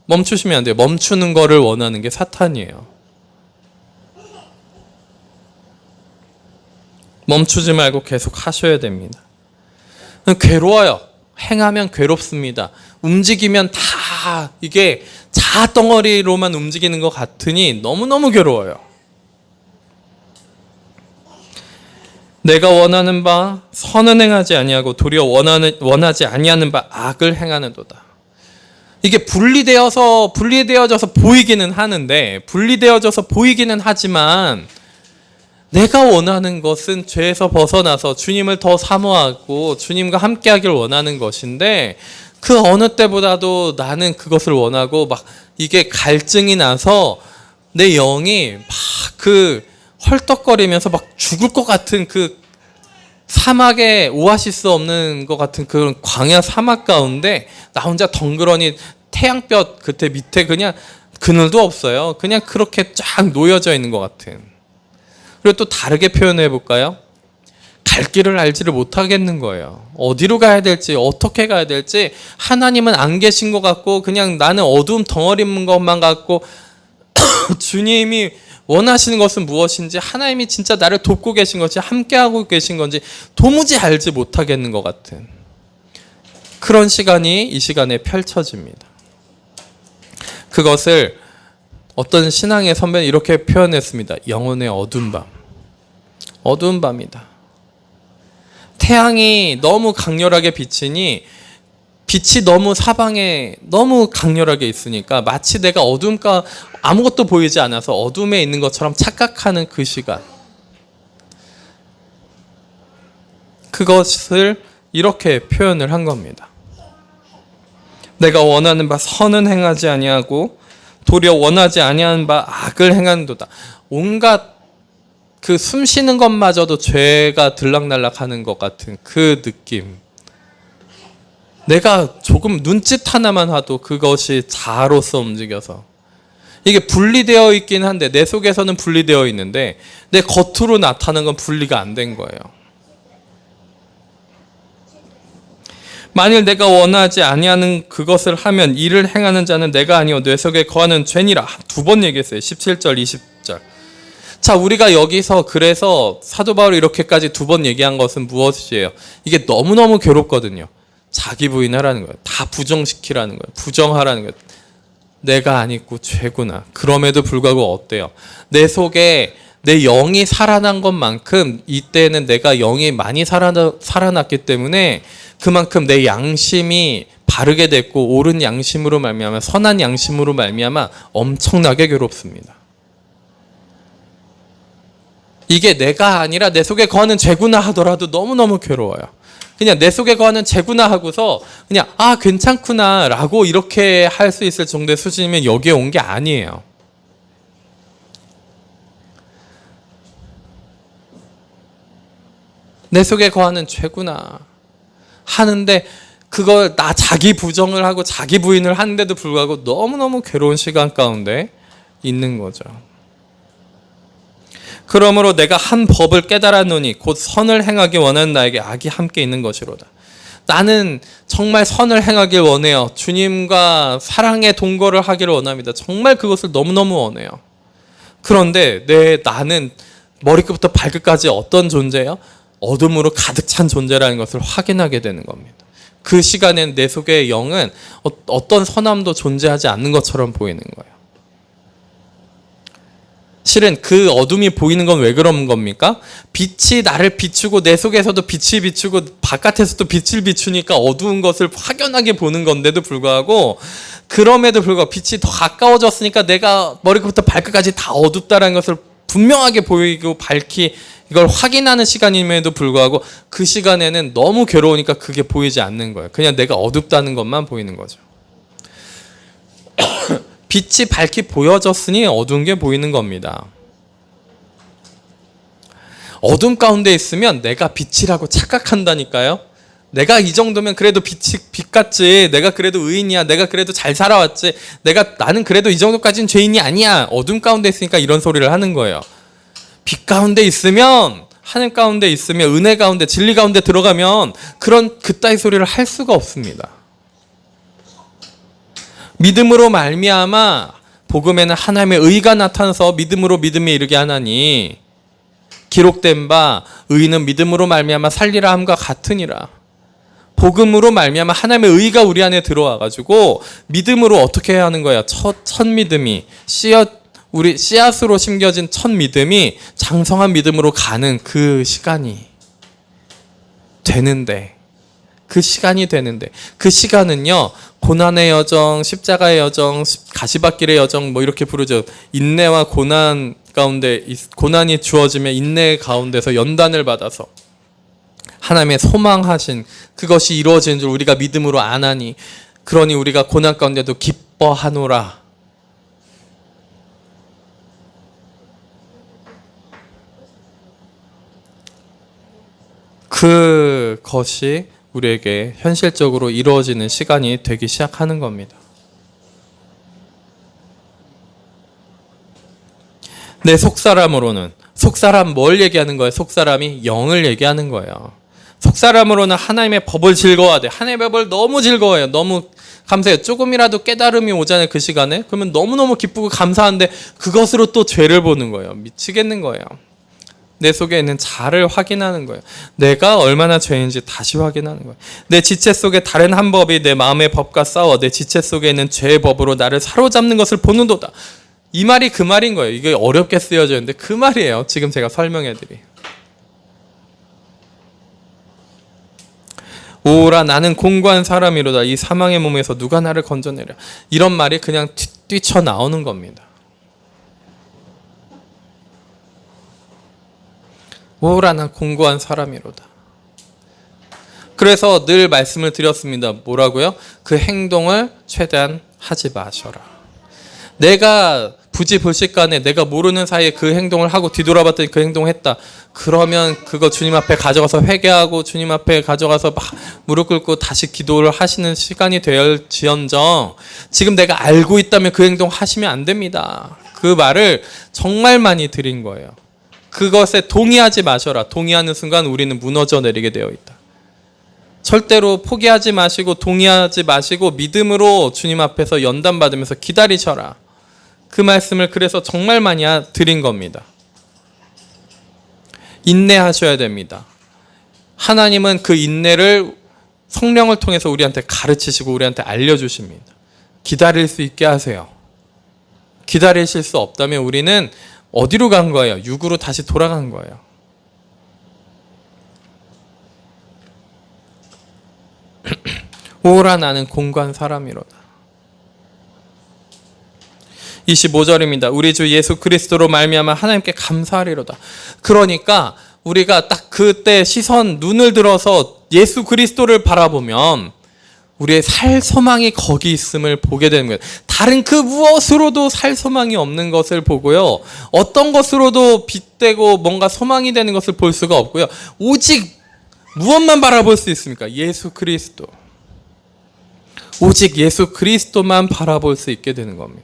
멈추시면 안 돼요. 멈추는 거를 원하는 게 사탄이에요. 멈추지 말고 계속 하셔야 됩니다. 괴로워요. 행하면 괴롭습니다. 움직이면 다 이게 자아 덩어리로만 움직이는 것 같으니 너무너무 괴로워요. 내가 원하는 바 선은 행하지 아니하고 도리어 원하지 아니하는 바 악을 행하는도다. 이게 분리되어져서 보이기는 하는데, 분리되어져서 보이기는 하지만 내가 원하는 것은 죄에서 벗어나서 주님을 더 사모하고 주님과 함께하길 원하는 것인데, 그 어느 때보다도 나는 그것을 원하고 막 이게 갈증이 나서 내 영이 막 그 헐떡거리면서 막 죽을 것 같은 그 사막에 오아시스 없는 것 같은 그런 광야 사막 가운데 나 혼자 덩그러니 태양볕 그때 밑에 그냥 그늘도 없어요. 그냥 그렇게 쫙 놓여져 있는 것 같은. 그리고 또 다르게 표현해 볼까요? 갈 길을 알지를 못하겠는 거예요. 어디로 가야 될지, 어떻게 가야 될지 하나님은 안 계신 것 같고 그냥 나는 어두움 덩어리인 것만 같고 주님이 원하시는 것은 무엇인지, 하나님이 진짜 나를 돕고 계신 것이 함께하고 계신 건지 도무지 알지 못하겠는 것 같은 그런 시간이 이 시간에 펼쳐집니다. 그것을 어떤 신앙의 선배는 이렇게 표현했습니다. 영혼의 어두운 밤. 어두운 밤이다. 태양이 너무 강렬하게 비치니 빛이 너무 사방에 너무 강렬하게 있으니까 마치 내가 어둠과 아무것도 보이지 않아서 어둠에 있는 것처럼 착각하는 그 시간. 그것을 이렇게 표현을 한 겁니다. 내가 원하는 바 선은 행하지 아니하고 도리어 원하지 아니하는 바 악을 행하는도다. 온갖 그 숨 쉬는 것마저도 죄가 들락날락하는 것 같은 그 느낌. 내가 조금 눈짓 하나만 하도 그것이 자아로서 움직여서 이게 분리되어 있긴 한데 내 속에서는 분리되어 있는데 내 겉으로 나타나는 건 분리가 안 된 거예요. 만일 내가 원하지 아니하는 그것을 하면 이를 행하는 자는 내가 아니요 내 속에 거하는 죄니라. 2번 얘기했어요. 17절 20절. 자, 우리가 여기서 그래서 사도 바울이 이렇게까지 2번 얘기한 것은 무엇이에요? 이게 너무너무 괴롭거든요. 자기 부인하라는 거예요. 다 부정시키라는 거예요. 부정하라는 거예요. 내가 아니고 죄구나. 그럼에도 불구하고 어때요? 내 속에 내 영이 살아난 것만큼 이때는 내가 영이 많이 살아났기 때문에 그만큼 내 양심이 바르게 됐고 옳은 양심으로 말미암아 선한 양심으로 말미암아 엄청나게 괴롭습니다. 이게 내가 아니라 내 속에 거하는 죄구나 하더라도 너무너무 괴로워요. 그냥 내 속에 거하는 죄구나 하고서 그냥 괜찮구나 라고 이렇게 할 수 있을 정도의 수준이면 여기에 온 게 아니에요. 내 속에 거하는 죄구나 하는데 그걸 자기 부정을 하고 자기 부인을 하는데도 불구하고 너무너무 괴로운 시간 가운데 있는 거죠. 그러므로 내가 한 법을 깨달았노니 곧 선을 행하기 원하는 나에게 악이 함께 있는 것이로다. 나는 정말 선을 행하길 원해요. 주님과 사랑의 동거를 하기를 원합니다. 정말 그것을 너무너무 원해요. 그런데 나는 머리끝부터 발끝까지 어떤 존재예요? 어둠으로 가득 찬 존재라는 것을 확인하게 되는 겁니다. 그 시간엔 내 속의 영은 어떤 선함도 존재하지 않는 것처럼 보이는 거예요. 실은 그 어둠이 보이는 건 왜 그런 겁니까? 빛이 나를 비추고 내 속에서도 빛이 비추고 바깥에서도 빛을 비추니까 어두운 것을 확연하게 보는 건데도 불구하고 그럼에도 불구하고 빛이 더 가까워졌으니까 내가 머리부터 발끝까지 다 어둡다는 것을 분명하게 보이고 이걸 확인하는 시간임에도 불구하고 그 시간에는 너무 괴로우니까 그게 보이지 않는 거예요. 그냥 내가 어둡다는 것만 보이는 거죠. 빛이 밝게 보여졌으니 어두운 게 보이는 겁니다. 어둠 가운데 있으면 내가 빛이라고 착각한다니까요. 내가 이 정도면 그래도 빛 같지. 내가 그래도 의인이야. 내가 그래도 잘 살아왔지. 나는 그래도 이 정도까지는 죄인이 아니야. 어둠 가운데 있으니까 이런 소리를 하는 거예요. 빛 가운데 있으면, 하늘 가운데 있으면, 은혜 가운데, 진리 가운데 들어가면 그따위 소리를 할 수가 없습니다. 믿음으로 말미암아 복음에는 하나님의 의가 나타나서 믿음으로 믿음에 이르게 하나니 기록된 바 의인은 믿음으로 말미암아 살리라 함과 같으니라. 복음으로 말미암아 하나님의 의가 우리 안에 들어와 가지고 믿음으로 어떻게 해야 하는 거야? 첫 믿음이 우리 씨앗으로 심겨진 첫 믿음이 장성한 믿음으로 가는 그 시간이 되는데 그 시간은요 고난의 여정, 십자가의 여정, 가시밭길의 여정 이렇게 부르죠. 인내와 고난 가운데 고난이 주어지면 인내 가운데서 연단을 받아서 하나님의 소망하신 그것이 이루어지는 줄 우리가 믿음으로 아나니 그러니 우리가 고난 가운데도 기뻐하노라. 그것이 우리에게 현실적으로 이루어지는 시간이 되기 시작하는 겁니다. 내 속사람으로는 속사람 뭘 얘기하는 거예요? 속사람이 영을 얘기하는 거예요. 속사람으로는 하나님의 법을 즐거워하되 하나님의 법을 너무 즐거워해요. 너무 감사해요. 조금이라도 깨달음이 오잖아요. 그 시간에. 그러면 너무너무 기쁘고 감사한데 그것으로 또 죄를 보는 거예요. 미치겠는 거예요. 내 속에 있는 자를 확인하는 거예요. 내가 얼마나 죄인지 다시 확인하는 거예요. 내 지체 속에 다른 한 법이 내 마음의 법과 싸워 내 지체 속에 있는 죄의 법으로 나를 사로잡는 것을 보는도다. 이 말이 그 말인 거예요. 이게 어렵게 쓰여져 있는데 그 말이에요. 지금 제가 설명해드린. 오라 나는 공고한 사람이로다. 이 사망의 몸에서 누가 나를 건져내랴. 이런 말이 그냥 뛰쳐나오는 겁니다. 오라 난 공고한 사람이로다. 그래서 늘 말씀을 드렸습니다. 뭐라고요? 그 행동을 최대한 하지 마셔라. 내가 부지불식간에 내가 모르는 사이에 그 행동을 하고 뒤돌아봤더니 그 행동을 했다. 그러면 그거 주님 앞에 가져가서 회개하고 주님 앞에 가져가서 막 무릎 꿇고 다시 기도를 하시는 시간이 될지언정 지금 내가 알고 있다면 그 행동 하시면 안 됩니다. 그 말을 정말 많이 드린 거예요. 그것에 동의하지 마셔라. 동의하는 순간 우리는 무너져 내리게 되어 있다. 절대로 포기하지 마시고 동의하지 마시고 믿음으로 주님 앞에서 연단 받으면서 기다리셔라. 그 말씀을 그래서 정말 많이 드린 겁니다. 인내하셔야 됩니다. 하나님은 그 인내를 성령을 통해서 우리한테 가르치시고 우리한테 알려주십니다. 기다릴 수 있게 하세요. 기다리실 수 없다면 우리는 어디로 간 거예요? 육으로 다시 돌아간 거예요. 오라 나는 공고한 사람이로다. 25절입니다. 우리 주 예수 그리스도로 말미암아 하나님께 감사하리로다. 그러니까 우리가 딱 그때 눈을 들어서 예수 그리스도를 바라보면 우리의 살 소망이 거기 있음을 보게 되는 거예요. 다른 그 무엇으로도 살 소망이 없는 것을 보고요. 어떤 것으로도 빗대고 뭔가 소망이 되는 것을 볼 수가 없고요. 오직 무엇만 바라볼 수 있습니까? 예수 그리스도. 오직 예수 그리스도만 바라볼 수 있게 되는 겁니다.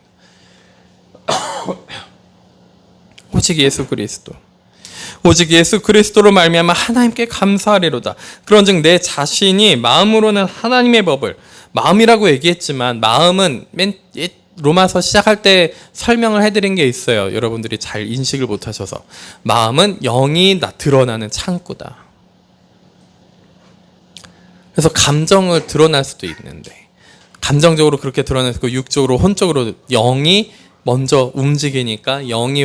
오직 예수 그리스도. 오직 예수 그리스도로 말미암아 하나님께 감사하리로다. 그런즉 내 자신이 마음으로는 하나님의 법을, 마음이라고 얘기했지만 마음은 맨 로마서 시작할 때 설명을 해드린 게 있어요. 여러분들이 잘 인식을 못하셔서. 마음은 영이 드러나는 창구다. 그래서 감정을 드러날 수도 있는데 감정적으로 그렇게 드러내고 육적으로 혼적으로 영이 먼저 움직이니까 영이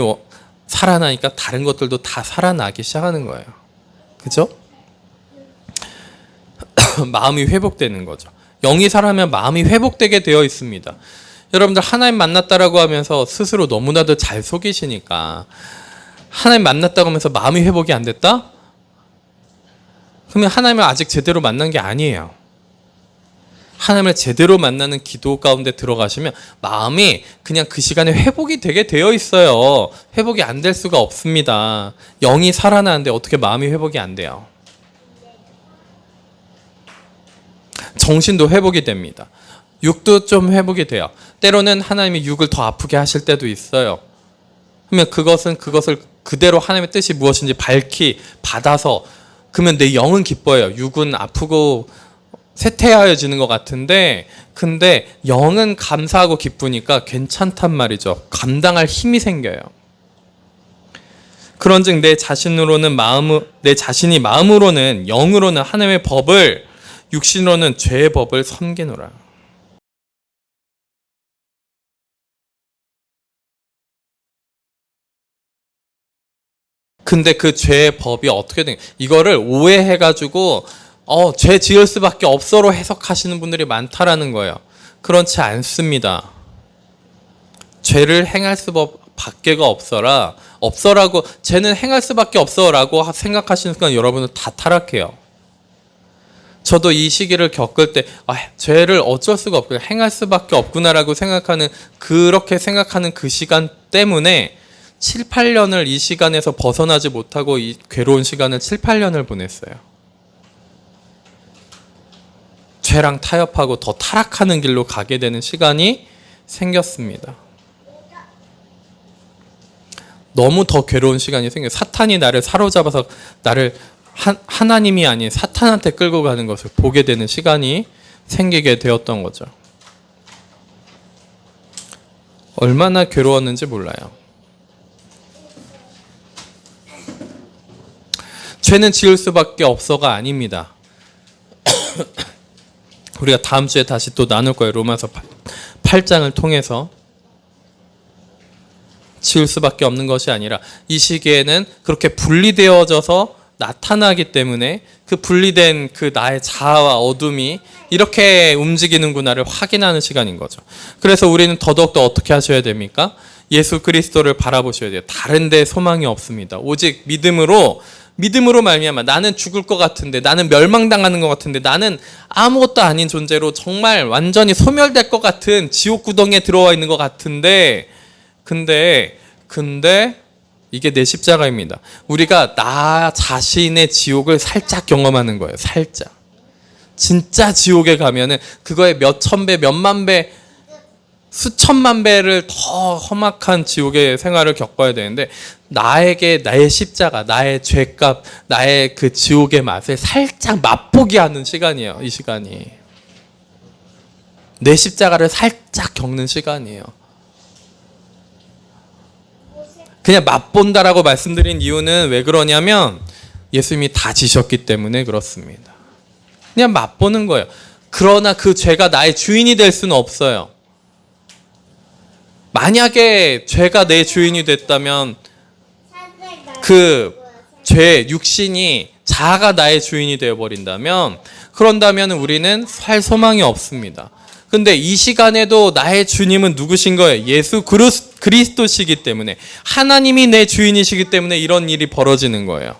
살아나니까 다른 것들도 다 살아나기 시작하는 거예요. 그죠? 마음이 회복되는 거죠. 영이 살아나면 마음이 회복되게 되어 있습니다. 여러분들 하나님 만났다라고 하면서 스스로 너무나도 잘 속이시니까 하나님 만났다고 하면서 마음이 회복이 안 됐다? 그러면 하나님을 아직 제대로 만난 게 아니에요. 하나님을 제대로 만나는 기도 가운데 들어가시면 마음이 그냥 그 시간에 회복이 되게 되어 있어요. 회복이 안 될 수가 없습니다. 영이 살아나는데 어떻게 마음이 회복이 안 돼요? 정신도 회복이 됩니다. 육도 좀 회복이 돼요. 때로는 하나님이 육을 더 아프게 하실 때도 있어요. 그러면 그것을 그대로 하나님의 뜻이 무엇인지 밝히 받아서 그러면 내 영은 기뻐요. 육은 아프고 쇠퇴하여지는 것 같은데 근데 영은 감사하고 기쁘니까 괜찮단 말이죠. 감당할 힘이 생겨요. 그런즉 내 자신이 마음으로는 영으로는 하나님의 법을 육신으로는 죄의 법을 섬기노라. 근데 그 죄의 법이 어떻게 된 이거를 오해해가지고 죄 지을 수밖에 없어로 해석하시는 분들이 많다라는 거예요. 그렇지 않습니다. 죄를 행할 수밖에가 없어라고 죄는 행할 수밖에 없어라고 생각하시는 순간 여러분은 다 타락해요. 저도 이 시기를 겪을 때 죄를 어쩔 수가 없구나 행할 수밖에 없구나라고 그렇게 생각하는 그 시간 때문에 7, 8년을 이 시간에서 벗어나지 못하고 이 괴로운 시간을 7, 8년을 보냈어요. 죄랑 타협하고 더 타락하는 길로 가게 되는 시간이 생겼습니다. 너무 더 괴로운 시간이 생겨요. 사탄이 나를 사로잡아서 나를 하나님이 아닌 사탄한테 끌고 가는 것을 보게 되는 시간이 생기게 되었던 거죠. 얼마나 괴로웠는지 몰라요. 죄는 지을 수밖에 없어가 아닙니다. 우리가 다음 주에 다시 또 나눌 거예요. 로마서 8장을 통해서. 지을 수밖에 없는 것이 아니라 이 시기에는 그렇게 분리되어져서 나타나기 때문에 그 분리된 그 나의 자아와 어둠이 이렇게 움직이는구나를 확인하는 시간인 거죠. 그래서 우리는 더더욱더 어떻게 하셔야 됩니까? 예수 그리스도를 바라보셔야 돼요. 다른 데 소망이 없습니다. 오직 믿음으로 말미암아 나는 죽을 것 같은데, 나는 멸망당하는 것 같은데, 나는 아무것도 아닌 존재로 정말 완전히 소멸될 것 같은 지옥 구덩이에 들어와 있는 것 같은데, 근데 이게 내 십자가입니다. 우리가 나 자신의 지옥을 살짝 경험하는 거예요. 살짝. 진짜 지옥에 가면은 그거의 몇천 배, 몇만 배, 수천만 배를 더 험악한 지옥의 생활을 겪어야 되는데, 나에게 나의 십자가, 나의 죄값, 나의 그 지옥의 맛을 살짝 맛보게 하는 시간이에요. 이 시간이. 내 십자가를 살짝 겪는 시간이에요. 그냥 맛본다라고 말씀드린 이유는 왜 그러냐면 예수님이 다 지셨기 때문에 그렇습니다. 그냥 맛보는 거예요. 그러나 그 죄가 나의 주인이 될 수는 없어요. 만약에 죄가 내 주인이 됐다면 그 죄, 육신이 자아가 나의 주인이 되어버린다면, 그런다면 우리는 살 소망이 없습니다. 근데 이 시간에도 나의 주님은 누구신 거예요? 예수 그리스도시기 때문에, 하나님이 내 주인이시기 때문에 이런 일이 벌어지는 거예요.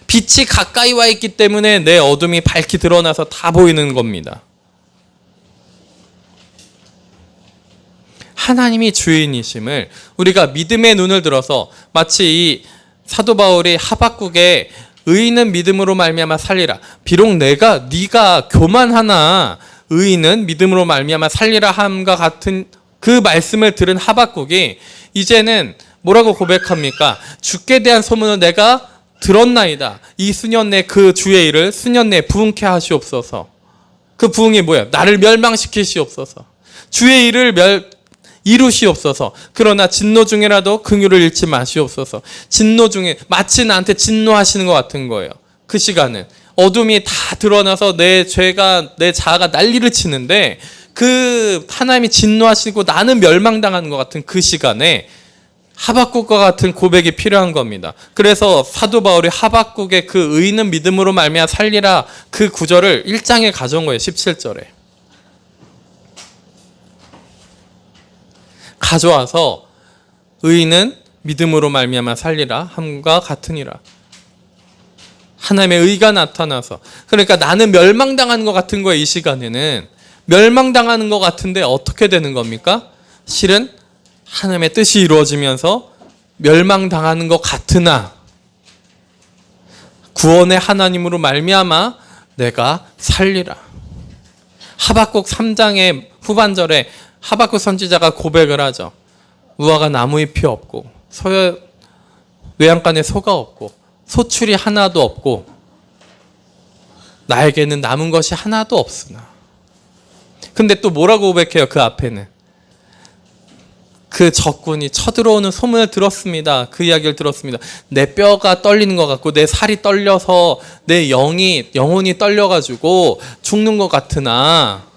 빛이 가까이 와 있기 때문에 내 어둠이 밝히 드러나서 다 보이는 겁니다. 하나님이 주인이심을 우리가 믿음의 눈을 들어서, 마치 이 사도 바울이 하박국에 의인은 믿음으로 말미암아 살리라. 비록 네가 교만하나 의인은 믿음으로 말미암아 살리라 함과 같은 그 말씀을 들은 하박국이 이제는 뭐라고 고백합니까? 주께 대한 소문을 내가 들었나이다. 이 수년 내 그 주의 일을 수년 내에 부응케 하시옵소서. 그 부응이 뭐야? 나를 멸망시키시옵소서. 주의 일을 이루시옵소서. 그러나 진노 중에라도 긍휼을 잃지 마시옵소서. 진노 중에 마치 나한테 진노하시는 것 같은 거예요. 그 시간은 어둠이 다 드러나서 내 죄가, 내 자아가 난리를 치는데, 그 하나님이 진노하시고 나는 멸망당하는 것 같은 그 시간에 하박국과 같은 고백이 필요한 겁니다. 그래서 사도 바울이 하박국의 그 의인은 믿음으로 말미암아 살리라 그 구절을 1장에 가져온 거예요. 17절에 가져와서 의인은 믿음으로 말미암아 살리라 함과 같으니라. 하나님의 의가 나타나서, 그러니까 나는 멸망당하는 것 같은 거예요. 이 시간에는 멸망당하는 것 같은데 어떻게 되는 겁니까? 실은 하나님의 뜻이 이루어지면서 멸망당하는 것 같으나 구원의 하나님으로 말미암아 내가 살리라. 하박국 3장의 후반절에 하박국 선지자가 고백을 하죠. 우화가 나무 잎이 없고 외양간에 소가 없고 소출이 하나도 없고 나에게는 남은 것이 하나도 없으나. 근데 또 뭐라고 고백해요? 그 앞에는 그 적군이 쳐들어오는 소문을 들었습니다. 그 이야기를 들었습니다. 내 뼈가 떨리는 것 같고 내 살이 떨려서 내 영혼이 떨려가지고 죽는 것 같으나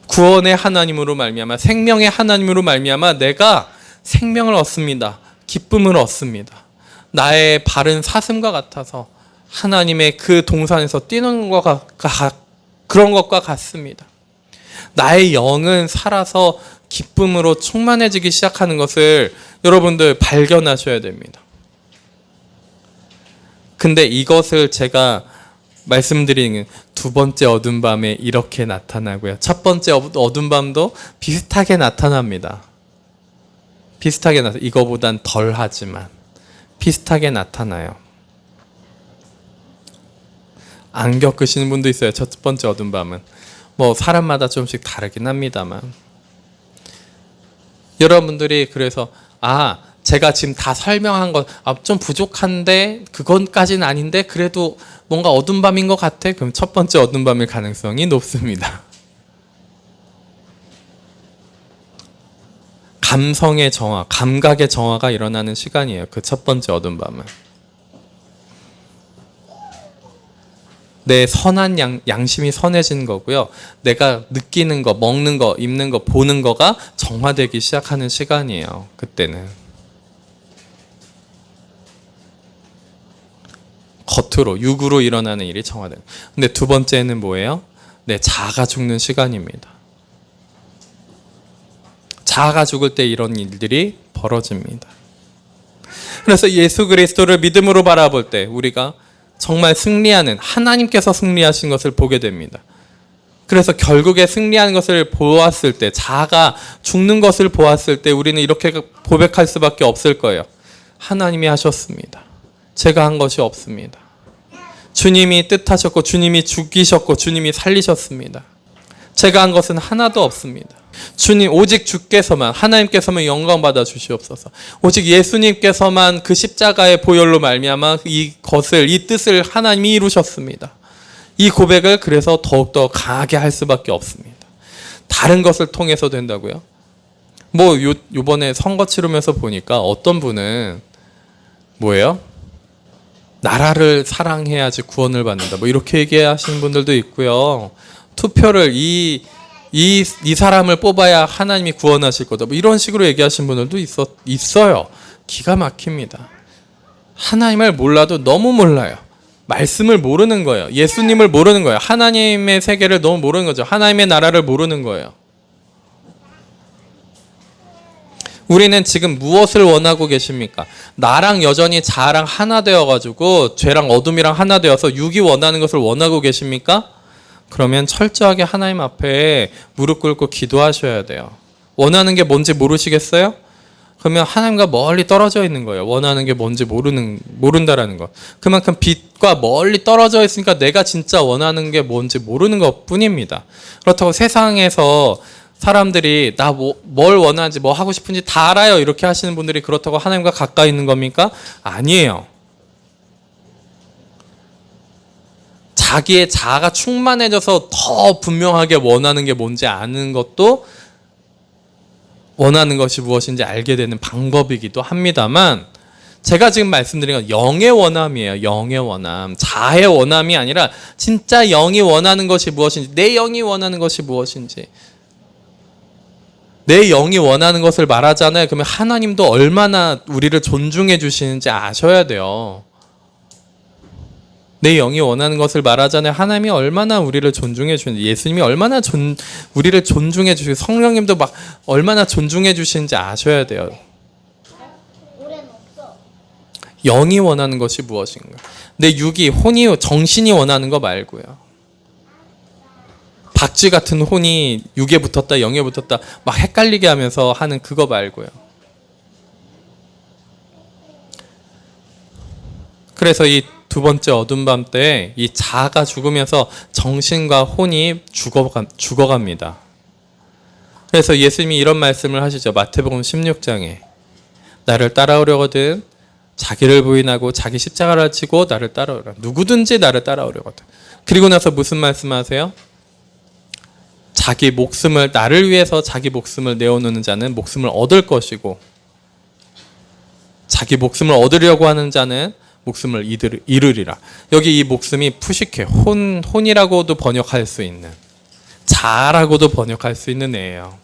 구원의 하나님으로 말미암아, 생명의 하나님으로 말미암아 내가 생명을 얻습니다. 기쁨을 얻습니다. 나의 발은 사슴과 같아서 하나님의 그 동산에서 뛰는 그런 것과 같습니다. 나의 영은 살아서 기쁨으로 충만해지기 시작하는 것을 여러분들 발견하셔야 됩니다. 근데 이것을 제가 말씀드리는 두 번째 어두운 밤에 이렇게 나타나고요. 첫 번째 어두운 밤도 비슷하게 나타납니다. 이거보단 덜 하지만 비슷하게 나타나요. 안 겪으시는 분도 있어요. 첫 번째 어두운 밤은. 뭐 사람마다 좀씩 다르긴 합니다만. 여러분들이 그래서 제가 지금 다 설명한 것 좀 부족한데 그건까지는 아닌데 그래도 뭔가 어두운 밤인 것 같아. 그럼 첫 번째 어두운 밤일 가능성이 높습니다. 감성의 정화, 감각의 정화가 일어나는 시간이에요. 그 첫 번째 어두운 밤은. 내 선한 양심이 선해진 거고요. 내가 느끼는 거, 먹는 거, 입는 거, 보는 거가 정화되기 시작하는 시간이에요. 그때는. 겉으로 육으로 일어나는 일이 정화되는. 근데 두 번째는 뭐예요? 네, 자아가 죽는 시간입니다. 자아가 죽을 때 이런 일들이 벌어집니다. 그래서 예수 그리스도를 믿음으로 바라볼 때 우리가 정말 승리하는, 하나님께서 승리하신 것을 보게 됩니다. 그래서 결국에 승리하는 것을 보았을 때, 자아가 죽는 것을 보았을 때 우리는 이렇게 고백할 수밖에 없을 거예요. 하나님이 하셨습니다. 제가 한 것이 없습니다. 주님이 뜻하셨고 주님이 죽이셨고 주님이 살리셨습니다. 제가 한 것은 하나도 없습니다. 주님, 오직 주께서만, 하나님께서만 영광 받아 주시옵소서. 오직 예수님께서만 그 십자가의 보혈로 말미암아 이것을, 이 뜻을 하나님이 이루셨습니다. 이 고백을 그래서 더욱더 강하게 할 수밖에 없습니다. 다른 것을 통해서 된다고요? 요번에 선거 치르면서 보니까 어떤 분은 뭐예요? 나라를 사랑해야지 구원을 받는다. 이렇게 얘기하시는 분들도 있고요. 투표를 이 사람을 뽑아야 하나님이 구원하실 거다. 이런 식으로 얘기하시는 분들도 있어요. 기가 막힙니다. 하나님을 몰라도 너무 몰라요. 말씀을 모르는 거예요. 예수님을 모르는 거예요. 하나님의 세계를 너무 모르는 거죠. 하나님의 나라를 모르는 거예요. 우리는 지금 무엇을 원하고 계십니까? 나랑 여전히 자아랑 하나 되어가지고 죄랑 어둠이랑 하나 되어서 육이 원하는 것을 원하고 계십니까? 그러면 철저하게 하나님 앞에 무릎 꿇고 기도하셔야 돼요. 원하는 게 뭔지 모르시겠어요? 그러면 하나님과 멀리 떨어져 있는 거예요. 원하는 게 뭔지 모른다라는 거. 그만큼 빛과 멀리 떨어져 있으니까 내가 진짜 원하는 게 뭔지 모르는 것 뿐입니다. 그렇다고 세상에서 사람들이 나 뭘 원하는지 뭐 하고 싶은지 다 알아요. 이렇게 하시는 분들이 그렇다고 하나님과 가까이 있는 겁니까? 아니에요. 자기의 자아가 충만해져서 더 분명하게 원하는 게 뭔지 아는 것도 원하는 것이 무엇인지 알게 되는 방법이기도 합니다만, 제가 지금 말씀드린 건 영의 원함이에요. 영의 원함. 자아의 원함이 아니라 진짜 영이 원하는 것이 무엇인지, 내 영이 원하는 것이 무엇인지. 내 영이 원하는 것을 말하잖아요. 그러면 하나님도 얼마나 우리를 존중해 주시는지 아셔야 돼요. 내 영이 원하는 것을 말하잖아요. 하나님이 얼마나 우리를 존중해 주시는지, 예수님이 얼마나 우리를 존중해 주시고, 성령님도 막 얼마나 존중해 주시는지 아셔야 돼요. 영이 원하는 것이 무엇인가? 내 육이, 혼이, 정신이 원하는 거 말고요. 박쥐 같은 혼이 육에 붙었다, 영에 붙었다 막 헷갈리게 하면서 하는 그거 말고요. 그래서 이 두 번째 어두운 밤 때 이 자아가 죽으면서 정신과 혼이 죽어갑니다. 그래서 예수님이 이런 말씀을 하시죠. 마태복음 16장에 나를 따라오려거든 자기를 부인하고 자기 십자가를 지고 나를 따라오라. 누구든지 나를 따라오려거든. 그리고 나서 무슨 말씀하세요? 자기 목숨을, 나를 위해서 자기 목숨을 내어놓는 자는 목숨을 얻을 것이고, 자기 목숨을 얻으려고 하는 자는 목숨을 잃으리라. 여기 이 목숨이 푸시케, 혼이라고도 번역할 수 있는, 자아라고도 번역할 수 있는 애예요.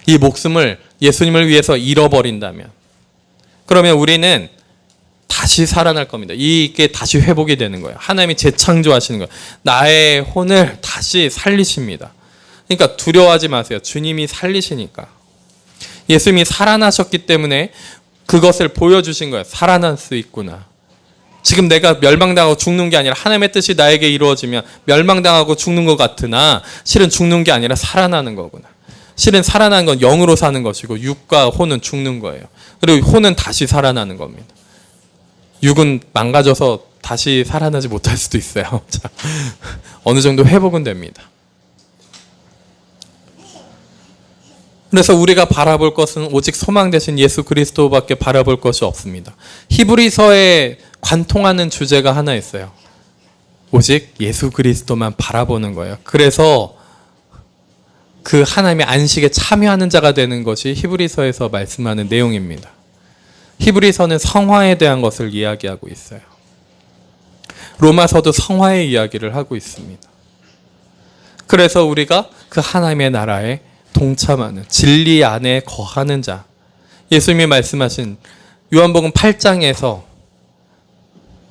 이 목숨을 예수님을 위해서 잃어버린다면, 그러면 우리는 다시 살아날 겁니다. 이게 다시 회복이 되는 거예요. 하나님이 재창조하시는 거예요. 나의 혼을 다시 살리십니다. 그러니까 두려워하지 마세요. 주님이 살리시니까. 예수님이 살아나셨기 때문에 그것을 보여주신 거예요. 살아날 수 있구나. 지금 내가 멸망당하고 죽는 게 아니라 하나님의 뜻이 나에게 이루어지면 멸망당하고 죽는 것 같으나 실은 죽는 게 아니라 살아나는 거구나. 실은 살아나는 건 영으로 사는 것이고 육과 혼은 죽는 거예요. 그리고 혼은 다시 살아나는 겁니다. 육은 망가져서 다시 살아나지 못할 수도 있어요. 자, 어느 정도 회복은 됩니다. 그래서 우리가 바라볼 것은 오직 소망 대신 예수 그리스도밖에 바라볼 것이 없습니다. 히브리서에 관통하는 주제가 하나 있어요. 오직 예수 그리스도만 바라보는 거예요. 그래서 그 하나님의 안식에 참여하는 자가 되는 것이 히브리서에서 말씀하는 내용입니다. 히브리서는 성화에 대한 것을 이야기하고 있어요. 로마서도 성화의 이야기를 하고 있습니다. 그래서 우리가 그 하나님의 나라에 동참하는, 진리 안에 거하는 자, 예수님이 말씀하신 요한복음 8장에서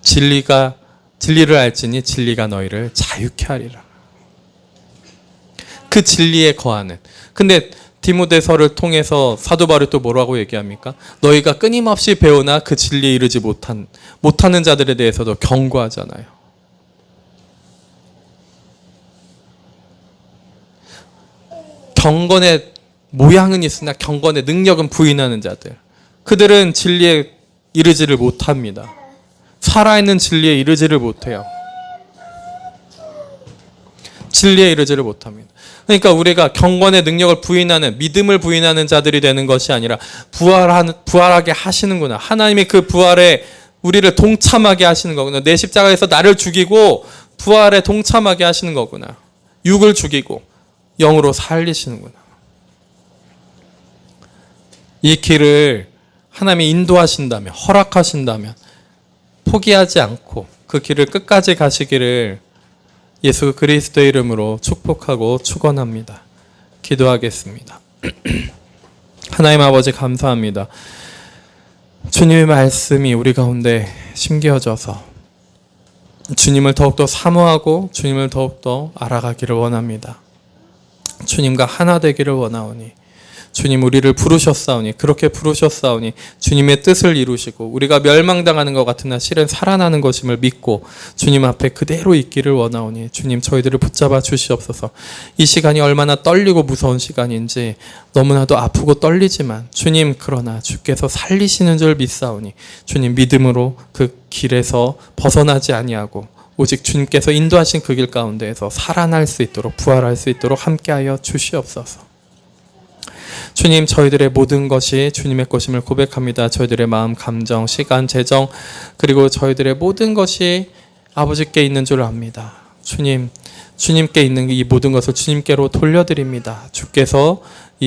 진리를 알지니 진리가 너희를 자유케 하리라. 그 진리에 거하는. 근데 디모데서를 통해서 사도 바울이 또 뭐라고 얘기합니까? 너희가 끊임없이 배우나 그 진리에 이르지 못하는 자들에 대해서도 경고하잖아요. 경건의 모양은 있으나 경건의 능력은 부인하는 자들. 그들은 진리에 이르지를 못합니다. 살아있는 진리에 이르지를 못해요. 진리에 이르지를 못합니다. 그러니까 우리가 경건의 능력을 부인하는, 믿음을 부인하는 자들이 되는 것이 아니라 부활하게 하시는구나. 하나님이 그 부활에 우리를 동참하게 하시는 거구나. 내 십자가에서 나를 죽이고 부활에 동참하게 하시는 거구나. 육을 죽이고 영으로 살리시는구나. 이 길을 하나님이 인도하신다면, 허락하신다면 포기하지 않고 그 길을 끝까지 가시기를 예수 그리스도의 이름으로 축복하고 축원합니다. 기도하겠습니다. 하나님 아버지 감사합니다. 주님의 말씀이 우리 가운데 심겨져서 주님을 더욱더 사모하고 주님을 더욱더 알아가기를 원합니다. 주님과 하나 되기를 원하오니 주님 우리를 부르셨사오니 그렇게 부르셨사오니 주님의 뜻을 이루시고 우리가 멸망당하는 것 같으나 실은 살아나는 것임을 믿고 주님 앞에 그대로 있기를 원하오니 주님 저희들을 붙잡아 주시옵소서. 이 시간이 얼마나 떨리고 무서운 시간인지 너무나도 아프고 떨리지만 주님 그러나 주께서 살리시는 줄 믿사오니 주님 믿음으로 그 길에서 벗어나지 아니하고 오직 주님께서 인도하신 그 길 가운데에서 살아날 수 있도록 부활할 수 있도록 함께하여 주시옵소서. 주님 저희들의 모든 것이 주님의 것임을 고백합니다. 저희들의 마음, 감정, 시간, 재정 그리고 저희들의 모든 것이 아버지께 있는 줄 압니다. 주님께 있는 이 모든 것을 주님께로 돌려드립니다. 주께서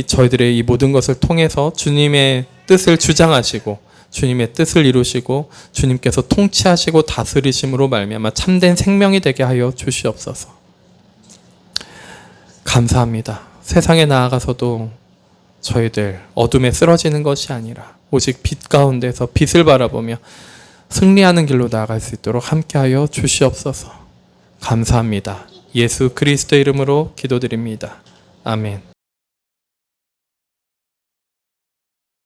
저희들의 이 모든 것을 통해서 주님의 뜻을 주장하시고 주님의 뜻을 이루시고 주님께서 통치하시고 다스리심으로 말미암아 참된 생명이 되게 하여 주시옵소서. 감사합니다. 세상에 나아가서도 저희들 어둠에 쓰러지는 것이 아니라 오직 빛 가운데서 빛을 바라보며 승리하는 길로 나아갈 수 있도록 함께하여 주시옵소서. 감사합니다. 예수 그리스도의 이름으로 기도드립니다. 아멘.